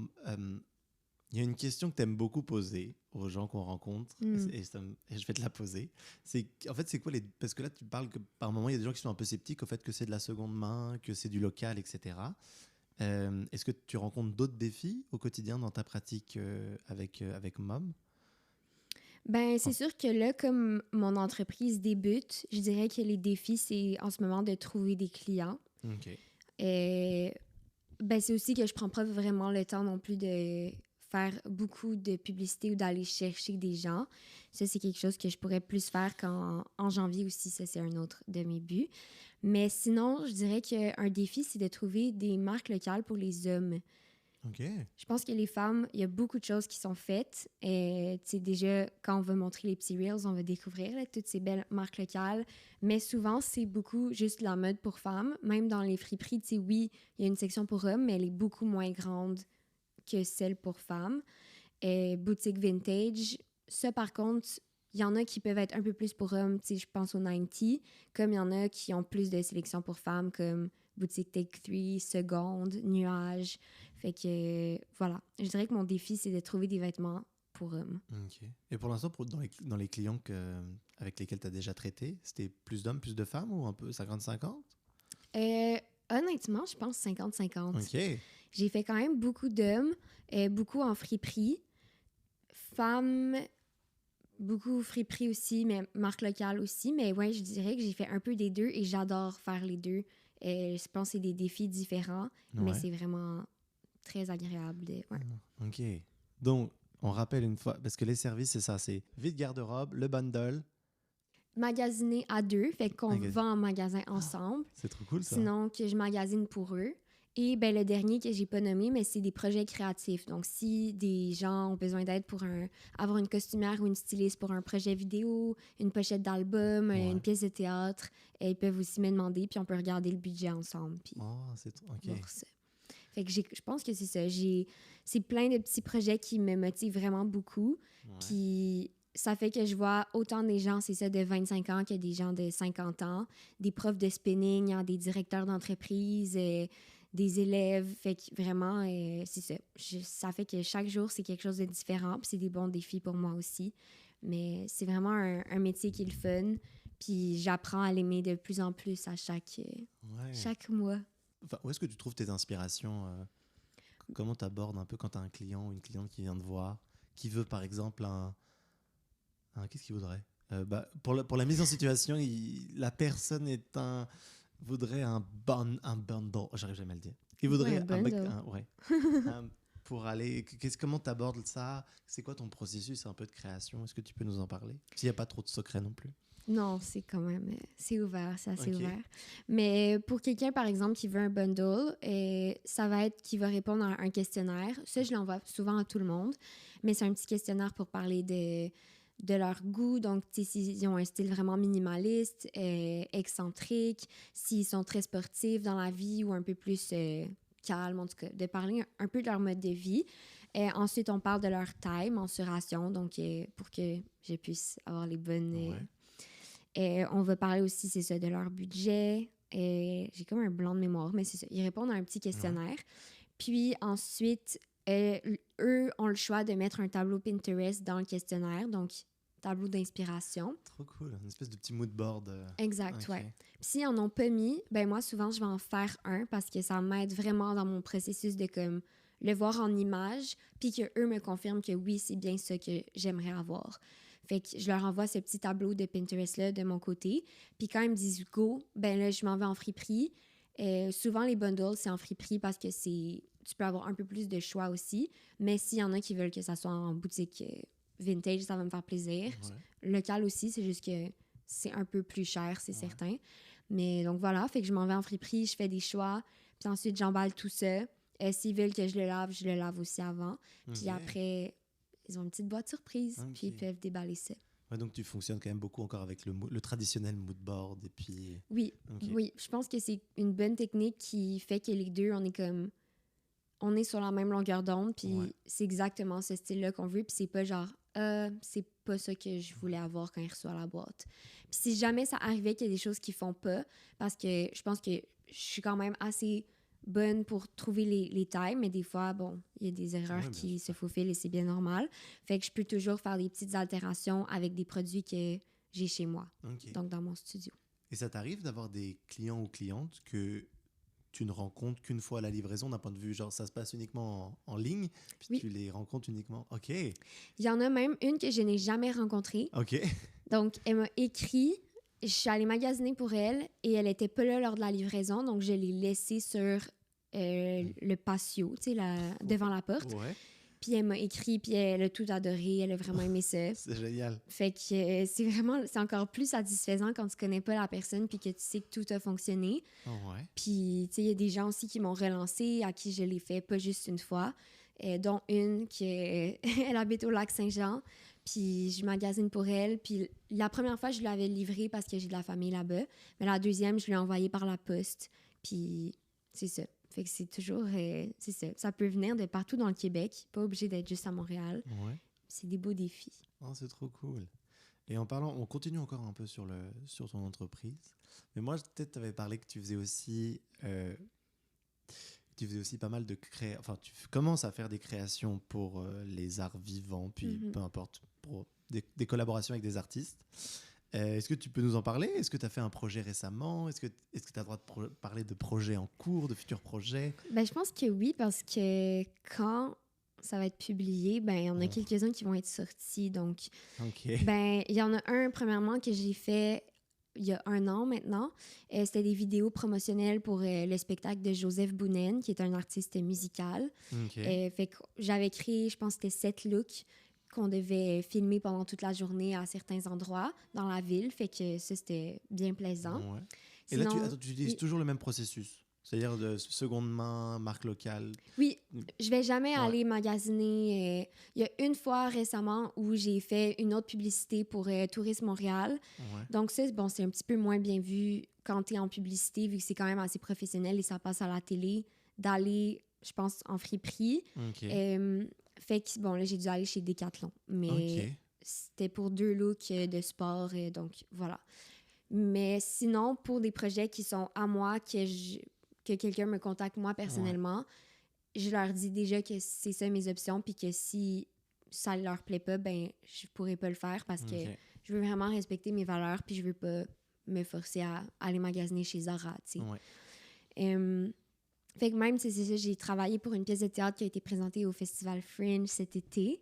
[SPEAKER 1] Il y a une question que tu aimes beaucoup poser aux gens qu'on rencontre, et je vais te la poser. En fait, c'est quoi Parce que là, tu parles que par moment, il y a des gens qui sont un peu sceptiques au fait que c'est de la seconde main, que c'est du local, etc. Est-ce que tu rencontres d'autres défis au quotidien dans ta pratique avec Mom?
[SPEAKER 2] Ben, c'est sûr que là, comme mon entreprise débute, je dirais que les défis, c'est en ce moment de trouver des clients.
[SPEAKER 1] OK.
[SPEAKER 2] Ben, c'est aussi que je prends pas vraiment le temps non plus de faire beaucoup de publicité ou d'aller chercher des gens. Ça, c'est quelque chose que je pourrais plus faire qu'en janvier aussi. Ça, c'est un autre de mes buts. Mais sinon, je dirais qu'un défi, c'est de trouver des marques locales pour les hommes.
[SPEAKER 1] OK.
[SPEAKER 2] Je pense que les femmes, il y a beaucoup de choses qui sont faites. Et déjà, quand on va montrer les petits reels, on va découvrir là, toutes ces belles marques locales. Mais souvent, c'est beaucoup juste la mode pour femmes. Même dans les friperies, oui, il y a une section pour hommes, mais elle est beaucoup moins grande que celle pour femmes. Et boutique vintage, ça, par contre, il y en a qui peuvent être un peu plus pour hommes, je pense aux 90, comme il y en a qui ont plus de sélection pour femmes, comme boutique Take 3, Seconde, Nuage. Fait que, voilà. Je dirais que mon défi, c'est de trouver des vêtements pour hommes.
[SPEAKER 1] OK. Et pour l'instant, dans les clients avec lesquels tu as déjà traité, c'était plus d'hommes, plus de femmes ou un peu 50-50?
[SPEAKER 2] Honnêtement, je pense 50-50.
[SPEAKER 1] OK.
[SPEAKER 2] J'ai fait quand même beaucoup d'hommes, beaucoup en friperie. Femmes, beaucoup friperie aussi, mais marque locale aussi. Mais ouais, je dirais que j'ai fait un peu des deux et j'adore faire les deux. Je pense que c'est des défis différents, mais c'est vraiment très agréable.
[SPEAKER 1] OK. Donc, on rappelle une fois, parce que les services, c'est ça, c'est vide garde-robe, le bundle.
[SPEAKER 2] Magasiner à deux, fait qu'on
[SPEAKER 1] Magasin.
[SPEAKER 2] va en magasin ensemble.
[SPEAKER 1] C'est trop cool, ça.
[SPEAKER 2] Sinon, que je magasine pour eux. Et ben, le dernier que j'ai pas nommé, mais c'est des projets créatifs. Donc, si des gens ont besoin d'aide pour avoir une costumière ou une styliste pour un projet vidéo, une pochette d'album,
[SPEAKER 1] Ouais.
[SPEAKER 2] une pièce de théâtre, ils peuvent aussi me demander, puis on peut regarder le budget ensemble. Puis
[SPEAKER 1] Oh, c'est trop... OK.
[SPEAKER 2] voir ça. Fait que je pense que c'est ça. C'est plein de petits projets qui me motivent vraiment beaucoup.
[SPEAKER 1] Ouais.
[SPEAKER 2] Puis ça fait que je vois autant des gens, c'est ça, de 25 ans que des gens de 50 ans, des profs de spinning, hein, des directeurs d'entreprise, des élèves. Fait que vraiment, c'est ça. Ça fait que chaque jour, c'est quelque chose de différent. Puis c'est des bons défis pour moi aussi. Mais c'est vraiment un métier qui est le fun. Puis j'apprends à l'aimer de plus en plus à chaque mois.
[SPEAKER 1] Enfin, où est-ce que tu trouves tes inspirations Comment tu abordes un peu quand tu as un client ou une cliente qui vient te voir, qui veut par exemple qu'est-ce qu'il voudrait pour la mise en situation, la personne voudrait un bundle. J'arrive jamais à le dire. Il voudrait
[SPEAKER 2] un bundle.
[SPEAKER 1] pour aller. Comment tu abordes ça? C'est quoi ton processus un peu de création? Est-ce que tu peux nous en parler? S'il n'y a pas trop de secrets non plus.
[SPEAKER 2] Non, c'est quand même... c'est ouvert, c'est assez
[SPEAKER 1] Ok.
[SPEAKER 2] ouvert. Mais pour quelqu'un, par exemple, qui veut un bundle, ça va être qu'il va répondre à un questionnaire. Ça, je l'envoie souvent à tout le monde. Mais c'est un petit questionnaire pour parler de leur goût. Donc, s'ils ont un style vraiment minimaliste, excentrique, s'ils sont très sportifs dans la vie ou un peu plus calmes, en tout cas, de parler un peu de leur mode de vie. Ensuite, on parle de leur taille, mensuration, donc pour que je puisse avoir les bonnes... on va parler aussi, c'est ça, de leur budget. J'ai comme un blanc de mémoire, mais c'est ça. Ils répondent à un petit questionnaire. Puis ensuite, eux ont le choix de mettre un tableau Pinterest dans le questionnaire, donc tableau d'inspiration.
[SPEAKER 1] Trop cool, une espèce de petit mood board.
[SPEAKER 2] Exact,
[SPEAKER 1] Ok.
[SPEAKER 2] ouais. Puis s'ils en ont pas mis, ben moi, souvent, je vais en faire un parce que ça m'aide vraiment dans mon processus de comme le voir en image, puis qu'eux me confirment que oui, c'est bien ça que j'aimerais avoir. Fait que je leur envoie ce petit tableau de Pinterest-là de mon côté. Puis quand ils me disent « go », ben là, je m'en vais en friperie. Souvent, les bundles, c'est en friperie parce que tu peux avoir un peu plus de choix aussi. Mais s'il y en a qui veulent que ça soit en boutique vintage, ça va me faire plaisir.
[SPEAKER 1] Ouais.
[SPEAKER 2] Local aussi, c'est juste que c'est un peu plus cher, c'est certain. Mais donc voilà, fait que je m'en vais en friperie, je fais des choix. Puis ensuite, j'emballe tout ça. S'ils veulent que je le lave aussi avant. Puis après... Ils ont une petite boîte surprise, puis ils peuvent déballer ça.
[SPEAKER 1] Ouais, donc tu fonctionnes quand même beaucoup encore avec le traditionnel mood board et puis...
[SPEAKER 2] Oui, oui. Je pense que c'est une bonne technique qui fait que les deux, on est sur la même longueur d'onde, puis c'est exactement ce style-là qu'on veut, puis c'est pas genre c'est pas ça que je voulais avoir quand ils reçoivent la boîte. Puis si jamais ça arrivait qu'il y a des choses qu'ils font pas, parce que je pense que je suis quand même assez bonne pour trouver les tailles, mais des fois, bon, il y a des erreurs qui se faufilent et c'est bien normal. Fait que je peux toujours faire des petites altérations avec des produits que j'ai chez moi, donc dans mon studio.
[SPEAKER 1] Et ça t'arrive d'avoir des clients ou clientes que tu ne rencontres qu'une fois à la livraison d'un point de vue, genre ça se passe uniquement en ligne, puis tu les rencontres uniquement... OK.
[SPEAKER 2] Il y en a même une que je n'ai jamais rencontrée.
[SPEAKER 1] OK.
[SPEAKER 2] Donc, elle m'a écrit... Je suis allée magasiner pour elle et elle était pas là lors de la livraison, donc je l'ai laissée sur le patio, tu sais, devant la porte.
[SPEAKER 1] Ouais.
[SPEAKER 2] Puis elle m'a écrit, puis elle a tout adoré, elle a vraiment aimé ça.
[SPEAKER 1] C'est génial.
[SPEAKER 2] Fait que c'est encore plus satisfaisant quand tu connais pas la personne puis que tu sais que tout a fonctionné. Puis, tu sais, il y a des gens aussi qui m'ont relancé, à qui je l'ai fait pas juste une fois, dont une qui elle habite au lac Saint-Jean. Puis je magasine pour elle. Puis la première fois, je lui avais livré parce que j'ai de la famille là-bas. Mais la deuxième, je lui ai envoyé par la poste. Puis c'est ça. Fait que c'est toujours... c'est ça. Ça peut venir de partout dans le Québec. Pas obligé d'être juste à Montréal.
[SPEAKER 1] Ouais.
[SPEAKER 2] C'est des beaux défis.
[SPEAKER 1] Oh, c'est trop cool. Et en parlant... On continue encore un peu sur ton entreprise. Mais moi, peut-être tu avais parlé que tu faisais aussi... Tu faisais aussi pas mal de Enfin, tu commences à faire des créations pour les arts vivants, puis peu importe, pour des collaborations avec des artistes. Est-ce que tu peux nous en parler? Est-ce que tu as fait un projet récemment? Est-ce que tu as le droit de parler de projets en cours, de futurs projets?
[SPEAKER 2] Ben, je pense que oui, parce que quand ça va être publié, ben, il y en a quelques-uns qui vont être sortis. Donc, ben, il y en a un, premièrement, que j'ai fait il y a 1 an maintenant. C'était des vidéos promotionnelles pour le spectacle de Joseph Bounen, qui est un artiste musical.
[SPEAKER 1] OK.
[SPEAKER 2] Fait que j'avais créé, je pense que c'était 7 looks qu'on devait filmer pendant toute la journée à certains endroits dans la ville. Fait que ça, c'était bien plaisant.
[SPEAKER 1] Ouais. Et là,
[SPEAKER 2] Sinon,
[SPEAKER 1] tu utilises
[SPEAKER 2] oui.
[SPEAKER 1] toujours le même processus? C'est-à-dire de seconde main, marque locale?
[SPEAKER 2] Oui, je vais jamais
[SPEAKER 1] Ouais.
[SPEAKER 2] aller magasiner. Il y a une fois récemment où j'ai fait une autre publicité pour Tourisme Montréal.
[SPEAKER 1] Ouais.
[SPEAKER 2] Donc ça, bon, c'est un petit peu moins bien vu quand tu es en publicité, vu que c'est quand même assez professionnel et ça passe à la télé, d'aller, je pense, en friperie.
[SPEAKER 1] OK.
[SPEAKER 2] Fait que, bon, là, j'ai dû aller chez Decathlon. Mais
[SPEAKER 1] OK.
[SPEAKER 2] c'était pour 2 looks de sport, donc voilà. Mais sinon, pour des projets qui sont à moi, que quelqu'un me contacte moi personnellement, je leur dis déjà que c'est ça mes options, puis que si ça leur plaît pas, ben je pourrais pas le faire parce que
[SPEAKER 1] OK.
[SPEAKER 2] je veux vraiment respecter mes valeurs, puis je veux pas me forcer à aller magasiner chez Zara, tu sais.
[SPEAKER 1] Ouais.
[SPEAKER 2] Fait que même, c'est ça, j'ai travaillé pour une pièce de théâtre qui a été présentée au Festival Fringe cet été.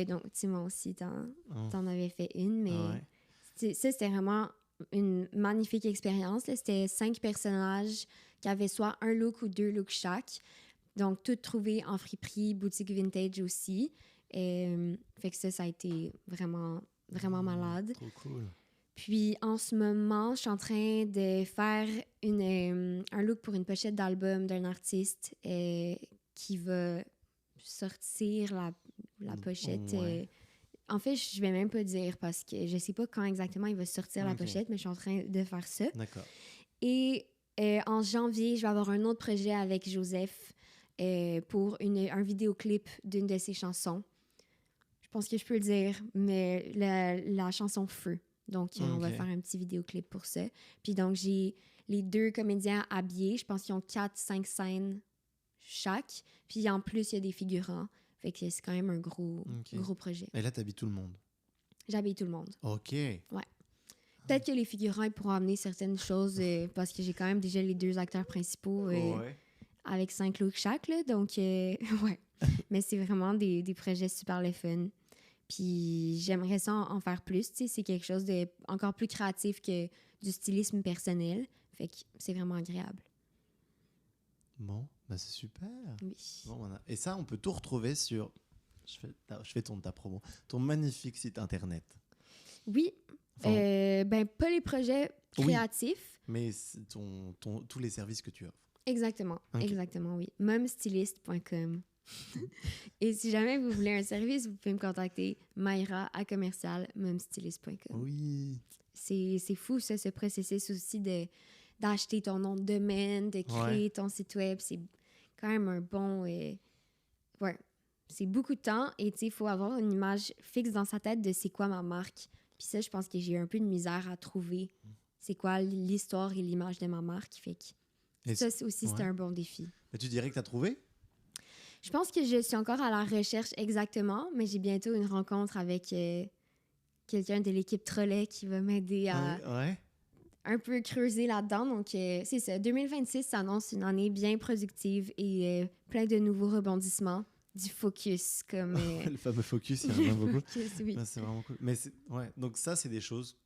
[SPEAKER 2] Donc, tu sais, moi aussi, t'en avais fait une, mais
[SPEAKER 1] Ouais.
[SPEAKER 2] ça, c'était vraiment une magnifique expérience, là. C'était 5 personnages qui avaient soit un look ou 2 looks chaque. Donc, tout trouvé en friperie, boutique vintage aussi. Fait que ça a été vraiment, vraiment malade.
[SPEAKER 1] Trop cool.
[SPEAKER 2] Puis, en ce moment, je suis en train de faire un look pour une pochette d'album d'un artiste qui va sortir la pochette.
[SPEAKER 1] Ouais.
[SPEAKER 2] En fait, je vais même pas dire parce que je sais pas quand exactement il va sortir la
[SPEAKER 1] Ok.
[SPEAKER 2] pochette, mais je suis en train de faire ça.
[SPEAKER 1] D'accord.
[SPEAKER 2] Et en janvier, je vais avoir un autre projet avec Joseph pour un vidéoclip d'une de ses chansons. Je pense que je peux le dire, mais la chanson Feu. Donc, on va
[SPEAKER 1] Ok.
[SPEAKER 2] faire un petit vidéoclip pour ça. Puis donc, j'ai les 2 comédiens habillés. Je pense qu'ils ont 4-5 scènes chaque. Puis en plus, il y a des figurants. Fait que c'est quand même un gros projet.
[SPEAKER 1] Et là, t'habites tout le monde.
[SPEAKER 2] J'habille tout le monde.
[SPEAKER 1] OK.
[SPEAKER 2] Peut-être que les figurants ils pourront amener certaines choses parce que j'ai quand même déjà les 2 acteurs principaux
[SPEAKER 1] Ouais.
[SPEAKER 2] avec 5 looks chaque. Là, donc, ouais. Mais c'est vraiment des projets super le fun. Puis j'aimerais ça en faire plus. Tu sais, c'est quelque chose de encore plus créatif que du stylisme personnel. Fait que c'est vraiment agréable.
[SPEAKER 1] Bon, bah c'est super.
[SPEAKER 2] Oui.
[SPEAKER 1] Bon, voilà. Et ça, on peut tout retrouver sur... Je fais ta promo. Ton magnifique site internet.
[SPEAKER 2] Oui.
[SPEAKER 1] Enfin,
[SPEAKER 2] Ben, pas les projets
[SPEAKER 1] Oui.
[SPEAKER 2] créatifs.
[SPEAKER 1] mais c'est tous les services que tu offres.
[SPEAKER 2] Exactement.
[SPEAKER 1] Ok.
[SPEAKER 2] Exactement, oui. Momstylist.com. Et si jamais vous voulez un service, vous pouvez me contacter mayra@momstylist.com.
[SPEAKER 1] Oui.
[SPEAKER 2] C'est fou, ça, ce processus aussi d'acheter ton nom de domaine, de créer ton site web. C'est quand même un bon... ouais, c'est beaucoup de temps et il faut avoir une image fixe dans sa tête de c'est quoi ma marque. Puis ça, je pense que j'ai un peu de misère à trouver c'est quoi l'histoire et l'image de ma marque. Fait que
[SPEAKER 1] Et
[SPEAKER 2] ça aussi, c'était
[SPEAKER 1] ouais.
[SPEAKER 2] un bon défi.
[SPEAKER 1] Mais tu dirais que tu as trouvé?
[SPEAKER 2] Je pense que je suis encore à la recherche exactement, mais j'ai bientôt une rencontre avec quelqu'un de l'équipe Trolley qui va m'aider à
[SPEAKER 1] Ouais.
[SPEAKER 2] un peu creuser là-dedans. Donc, c'est ça. 2026 s'annonce une année bien productive et plein de nouveaux rebondissements. Du focus, comme...
[SPEAKER 1] Le fameux focus, il y en a beaucoup.
[SPEAKER 2] Focus, oui.
[SPEAKER 1] Ouais, c'est vraiment cool. Mais ouais. Donc ça, c'est des choses...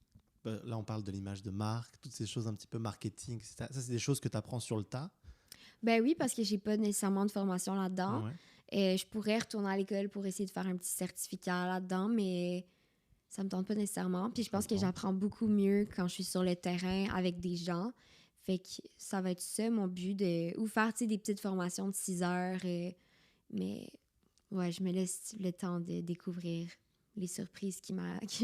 [SPEAKER 1] Là, on parle de l'image de marque, toutes ces choses un petit peu marketing, etc. Ça, c'est des choses que tu apprends sur le tas.
[SPEAKER 2] Ben oui, parce que j'ai pas nécessairement de formation là-dedans.
[SPEAKER 1] Ouais.
[SPEAKER 2] Et je pourrais retourner à l'école pour essayer de faire un petit certificat là-dedans, mais ça me tente pas nécessairement. Puis je pense que j'apprends beaucoup mieux quand je suis sur le terrain avec des gens. Fait que ça va être ça, mon but, ou faire des petites formations de 6 heures. Mais ouais, je me laisse le temps de découvrir les surprises qui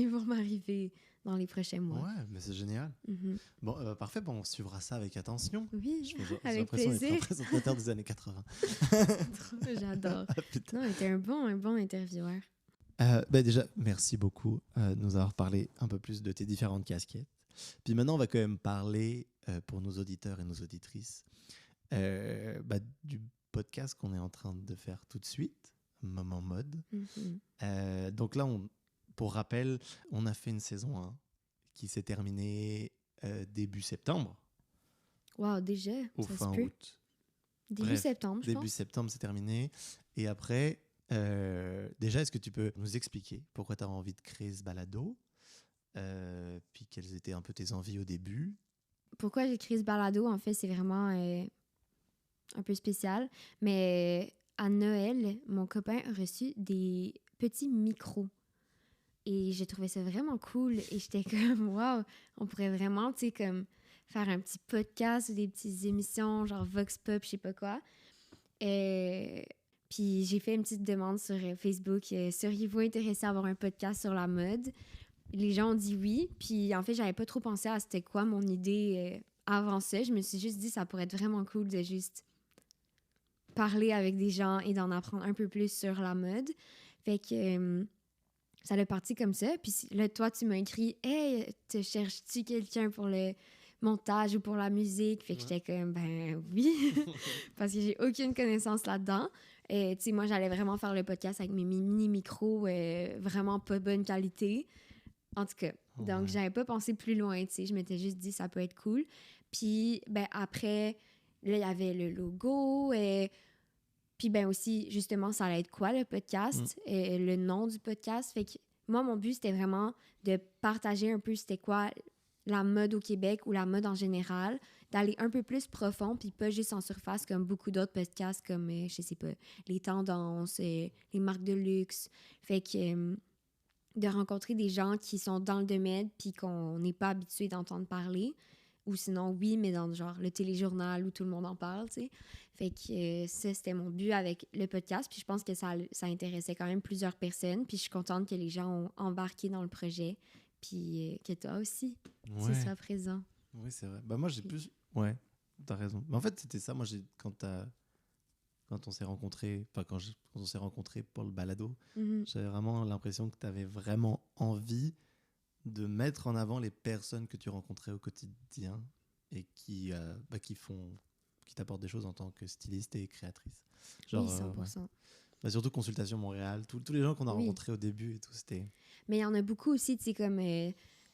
[SPEAKER 2] vont m'arriver dans les prochains mois.
[SPEAKER 1] Ouais, mais c'est génial.
[SPEAKER 2] Mm-hmm.
[SPEAKER 1] Bon, parfait, bon, on suivra ça avec attention.
[SPEAKER 2] Oui,
[SPEAKER 1] J'ai
[SPEAKER 2] avec
[SPEAKER 1] l'impression d'être un
[SPEAKER 2] plaisir.
[SPEAKER 1] présentateur des années 80.
[SPEAKER 2] J'adore.
[SPEAKER 1] Ah, putain.
[SPEAKER 2] Non, t'es un bon intervieweur.
[SPEAKER 1] Déjà, merci beaucoup de nous avoir parlé un peu plus de tes différentes casquettes. Puis maintenant, on va quand même parler, pour nos auditeurs et nos auditrices, du podcast qu'on est en train de faire tout de suite, Moment Mode.
[SPEAKER 2] Mm-hmm.
[SPEAKER 1] Donc là, pour rappel, on a fait une saison 1 qui s'est terminée début septembre.
[SPEAKER 2] Wow, déjà,
[SPEAKER 1] Au
[SPEAKER 2] ça
[SPEAKER 1] fin
[SPEAKER 2] se peut.
[SPEAKER 1] août.
[SPEAKER 2] Début
[SPEAKER 1] Bref,
[SPEAKER 2] septembre, je
[SPEAKER 1] Début
[SPEAKER 2] pense.
[SPEAKER 1] septembre, c'est terminé. Et après, déjà, est-ce que tu peux nous expliquer pourquoi tu as envie de créer ce balado? Puis quelles étaient un peu tes envies au début.
[SPEAKER 2] Pourquoi j'ai créé ce balado, en fait, c'est vraiment un peu spécial. Mais à Noël, mon copain a reçu des petits micros. Et j'ai trouvé ça vraiment cool. Et j'étais comme, waouh, on pourrait vraiment, tu sais, comme faire un petit podcast ou des petites émissions, genre Vox Pop, je sais pas quoi. Puis j'ai fait une petite demande sur Facebook. Seriez-vous intéressé à avoir un podcast sur la mode? Les gens ont dit oui. Puis en fait, j'avais pas trop pensé à c'était quoi mon idée avant ça. Je me suis juste dit ça pourrait être vraiment cool de juste parler avec des gens et d'en apprendre un peu plus sur la mode. Fait que ça l'a parti comme ça. Puis là, toi, tu m'as écrit « Hey, te cherches-tu quelqu'un pour le montage ou pour la musique? » Fait que j'étais comme « Ben oui! » Parce que j'ai aucune connaissance là-dedans. Tu sais, moi, j'allais vraiment faire le podcast avec mes mini-micros vraiment pas bonne qualité. En tout cas, donc j'avais pas pensé plus loin, tu sais. Je m'étais juste dit « Ça peut être cool. » Puis, ben après, là, il y avait le logo puis ben aussi, justement, ça allait être quoi le podcast, le nom du podcast. Fait que moi, mon but, c'était vraiment de partager un peu c'était quoi la mode au Québec ou la mode en général, d'aller un peu plus profond, puis pas juste en surface comme beaucoup d'autres podcasts comme, je sais pas, les tendances, les marques de luxe. Fait que de rencontrer des gens qui sont dans le domaine puis qu'on n'est pas habitué d'entendre parler. Ou sinon, oui, mais dans genre le téléjournal où tout le monde en parle, tu sais. Fait que ça, c'était mon but avec le podcast. Puis je pense que ça intéressait quand même plusieurs personnes. Puis je suis contente que les gens ont embarqué dans le projet. Puis que toi aussi, tu sois présent.
[SPEAKER 1] Oui, c'est vrai. Bah, moi, j'ai plus... Ouais, t'as raison. Mais en fait, c'était ça. Moi, quand on s'est rencontrés, enfin, quand on s'est rencontrés pour le balado, j'avais vraiment l'impression que t'avais vraiment envie de mettre en avant les personnes que tu rencontrais au quotidien et qui t'apportent des choses en tant que styliste et créatrice. Genre,
[SPEAKER 2] oui, 100%.
[SPEAKER 1] Bah, surtout Consultation Montréal, tous les gens qu'on a rencontrés au début et tout, c'était...
[SPEAKER 2] Mais il y en a beaucoup aussi, tu sais, comme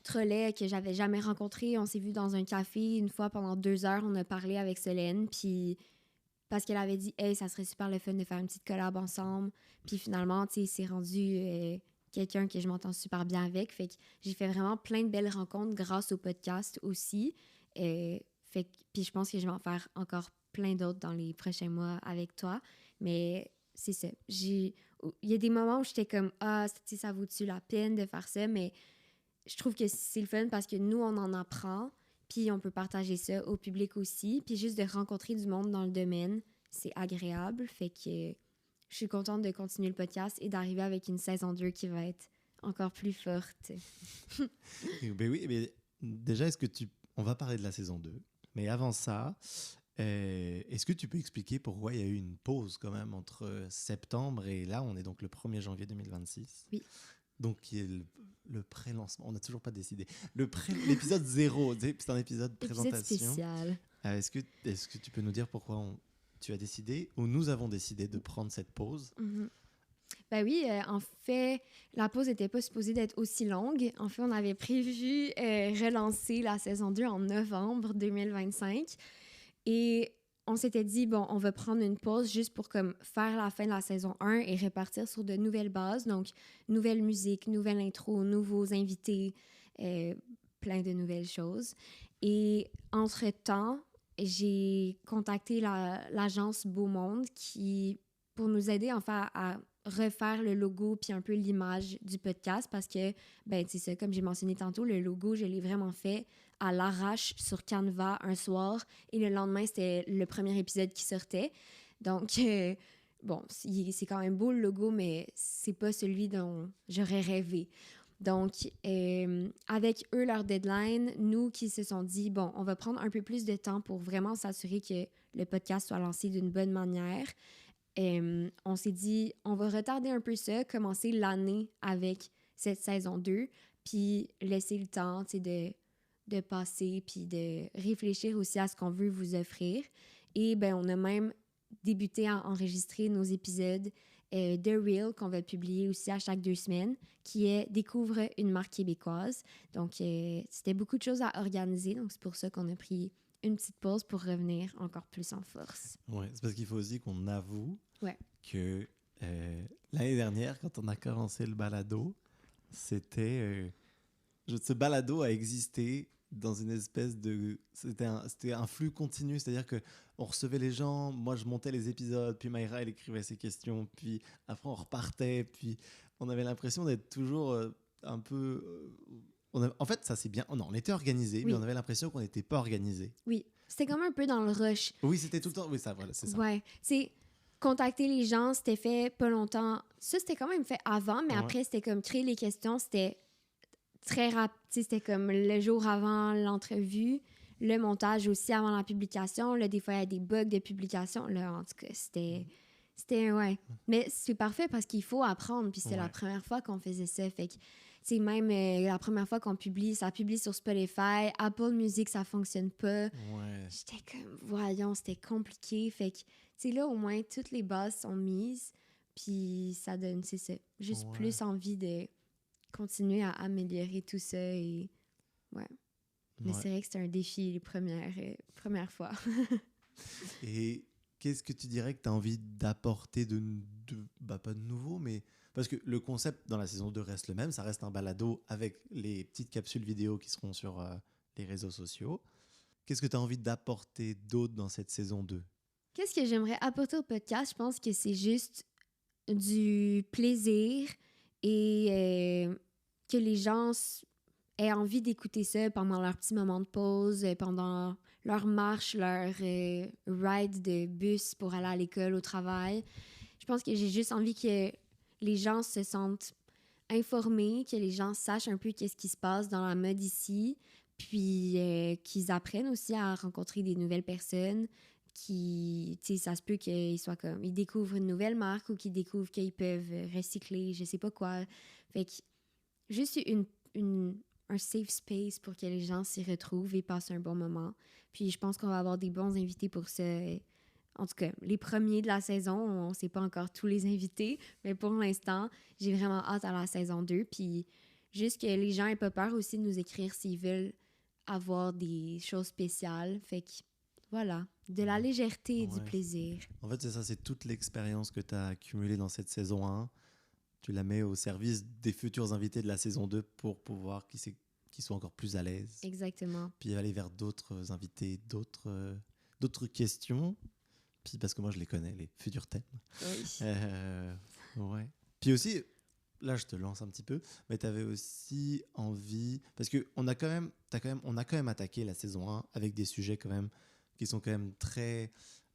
[SPEAKER 2] Trolet, que j'avais jamais rencontré. On s'est vu dans un café une fois pendant 2 heures. On a parlé avec Solène, puis parce qu'elle avait dit « Hey, ça serait super le fun de faire une petite collab ensemble. » Puis finalement, tu sais, c'est rendu... quelqu'un que je m'entends super bien avec. Fait que j'ai fait vraiment plein de belles rencontres grâce au podcast aussi. Puis je pense que je vais en faire encore plein d'autres dans les prochains mois avec toi. Mais c'est ça. Il y a des moments où j'étais comme « Ah, ça vaut-tu la peine de faire ça? » Mais je trouve que c'est le fun parce que nous, on en apprend. Puis on peut partager ça au public aussi. Puis juste de rencontrer du monde dans le domaine, c'est agréable. Fait que... je suis contente de continuer le podcast et d'arriver avec une saison 2 qui va être encore plus forte.
[SPEAKER 1] Ben oui, mais déjà, on va parler de la saison 2. Mais avant ça, est-ce que tu peux expliquer pourquoi il y a eu une pause quand même entre septembre et là, on est donc le 1er janvier 2026.
[SPEAKER 2] Oui.
[SPEAKER 1] Donc, qui est le pré-lancement. On n'a toujours pas décidé. L'épisode 0, c'est un épisode présentation.
[SPEAKER 2] Épisode spécial.
[SPEAKER 1] Est-ce que tu peux nous dire pourquoi tu as décidé, ou nous avons décidé de prendre cette pause?
[SPEAKER 2] Ben oui, en fait, la pause n'était pas supposée d'être aussi longue. En fait, on avait prévu relancer la saison 2 en novembre 2025. Et on s'était dit, bon, on va prendre une pause juste pour comme faire la fin de la saison 1 et repartir sur de nouvelles bases. Donc, nouvelle musique, nouvelle intro, nouveaux invités, plein de nouvelles choses. Et entre-temps, j'ai contacté l'agence Beau Monde pour nous aider en fait à refaire le logo puis un peu l'image du podcast parce que, ben c'est ça, comme j'ai mentionné tantôt, le logo, je l'ai vraiment fait à l'arrache sur Canva un soir et le lendemain, c'était le premier épisode qui sortait. Donc, bon, c'est quand même beau le logo, mais c'est pas celui dont j'aurais rêvé. Donc, avec eux, leur deadline, nous qui se sont dit, bon, on va prendre un peu plus de temps pour vraiment s'assurer que le podcast soit lancé d'une bonne manière. On s'est dit, on va retarder un peu ça, commencer l'année avec cette saison 2, puis laisser le temps, tu sais, de passer, puis de réfléchir aussi à ce qu'on veut vous offrir. Et ben, on a même débuté à enregistrer nos épisodes de Reel qu'on va publier aussi à chaque 2 semaines, qui est Découvre une marque québécoise. Donc, c'était beaucoup de choses à organiser. Donc, c'est pour ça qu'on a pris une petite pause pour revenir encore plus en force.
[SPEAKER 1] Ouais, c'est parce qu'il faut aussi qu'on avoue
[SPEAKER 2] que
[SPEAKER 1] l'année dernière, quand on a commencé le balado, c'était Ce balado a existé dans une espèce de... C'était un flux continu, c'est-à-dire que on recevait les gens, moi je montais les épisodes, puis Mayra elle écrivait ses questions, puis après on repartait, puis on avait l'impression d'être toujours un peu... en fait, ça c'est bien. Non, on était organisé, mais
[SPEAKER 2] Oui.
[SPEAKER 1] on avait l'impression qu'on n'était pas organisé.
[SPEAKER 2] Oui, c'était comme un peu dans le rush.
[SPEAKER 1] Oui, c'était tout le temps. Oui, ça, voilà, c'est ça.
[SPEAKER 2] Ouais, c'est contacter les gens, c'était fait pas longtemps. Ça, c'était quand même fait avant, mais
[SPEAKER 1] Ouais.
[SPEAKER 2] après, c'était comme créer les questions, c'était très rapide. C'était comme le jour avant l'entrevue, le montage aussi avant la publication. Là, des fois, il y a des bugs de publication. Là, en tout cas, c'était ouais. Mais c'est parfait parce qu'il faut apprendre. Puis c'était la première fois qu'on faisait ça. Fait que, c'est même la première fois qu'on publie, ça publie sur Spotify. Apple Music, ça fonctionne pas.
[SPEAKER 1] Ouais.
[SPEAKER 2] J'étais comme, voyons, c'était compliqué. Fait que, tu sais, là, au moins, toutes les bases sont mises. Puis ça donne, c'est ça, juste plus envie de continuer à améliorer tout ça. Et ouais. Mais c'est vrai que c'était un défi les premières fois.
[SPEAKER 1] Et qu'est-ce que tu dirais que tu as envie d'apporter pas de nouveau, mais... Parce que le concept dans la saison 2 reste le même, ça reste un balado avec les petites capsules vidéo qui seront sur les réseaux sociaux. Qu'est-ce que tu as envie d'apporter d'autre dans cette saison 2?
[SPEAKER 2] Qu'est-ce que j'aimerais apporter au podcast? Je pense que c'est juste du plaisir et que les gens aient envie d'écouter ça pendant leur petit moment de pause, pendant leur marche, leur ride de bus pour aller à l'école, au travail. Je pense que j'ai juste envie que les gens se sentent informés, que les gens sachent un peu qu'est-ce qui se passe dans la mode ici, puis qu'ils apprennent aussi à rencontrer des nouvelles personnes qui, tu sais, ça se peut qu'ils soient comme, ils découvrent une nouvelle marque ou qu'ils découvrent qu'ils peuvent recycler, je sais pas quoi. Fait que juste un safe space pour que les gens s'y retrouvent et passent un bon moment. Puis je pense qu'on va avoir des bons invités pour ça. En tout cas, les premiers de la saison, on ne sait pas encore tous les invités, mais pour l'instant, j'ai vraiment hâte à la saison 2. Puis juste que les gens aient pas peur aussi de nous écrire s'ils veulent avoir des choses spéciales. Fait que voilà, de la légèreté et du plaisir.
[SPEAKER 1] En fait, c'est ça, c'est toute l'expérience que tu as accumulée dans cette saison 1. Tu la mets au service des futurs invités de la saison 2 pour pouvoir qu'ils soient encore plus à l'aise.
[SPEAKER 2] Exactement.
[SPEAKER 1] Puis aller vers d'autres invités, d'autres questions. Puis parce que moi, je les connais, les futurs thèmes.
[SPEAKER 2] Oui.
[SPEAKER 1] Ouais. Puis aussi, là, je te lance un petit peu, mais tu avais aussi envie... Parce qu'on a quand même attaqué la saison 1 avec des sujets quand même qui sont quand même très...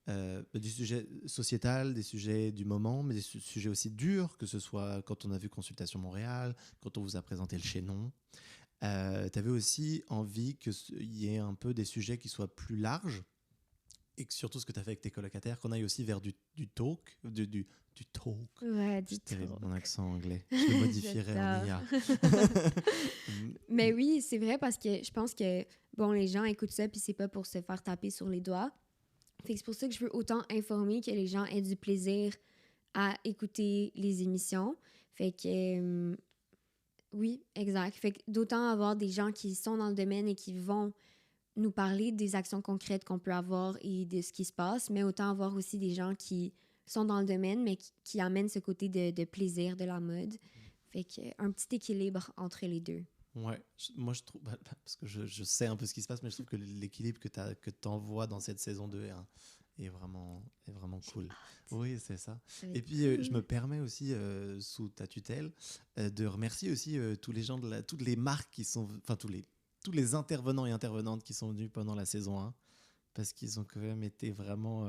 [SPEAKER 1] du sujet sociétal, des sujets du moment, mais des sujets aussi durs, que ce soit quand on a vu Consultation Montréal, quand on vous a présenté le chaînon. Tu avais aussi envie qu'il y ait un peu des sujets qui soient plus larges, et que surtout ce que tu as fait avec tes colocataires, qu'on aille aussi vers du talk, du talk.
[SPEAKER 2] Ouais, du
[SPEAKER 1] c'est terrible,
[SPEAKER 2] talk.
[SPEAKER 1] mon accent anglais. Je le modifierais en IA.
[SPEAKER 2] Mais oui, c'est vrai parce que je pense que, bon, les gens écoutent ça puis c'est pas pour se faire taper sur les doigts. Fait que c'est pour ça que je veux autant informer que les gens aient du plaisir à écouter les émissions. Fait que, oui, exact. Fait que d'autant avoir des gens qui sont dans le domaine et qui vont nous parler des actions concrètes qu'on peut avoir et de ce qui se passe, mais autant avoir aussi des gens qui sont dans le domaine, mais qui amènent ce côté de plaisir de la mode. Fait que un petit équilibre entre les deux.
[SPEAKER 1] Ouais, moi je trouve, parce que je sais un peu ce qui se passe, mais je trouve que l'équilibre que tu envoies dans cette saison 2 est vraiment cool. Oui, c'est ça. Et puis je me permets aussi, sous ta tutelle, de remercier aussi tous les gens, toutes les marques qui sont, enfin tous les intervenants et intervenantes qui sont venus pendant la saison 1, parce qu'ils ont quand même été vraiment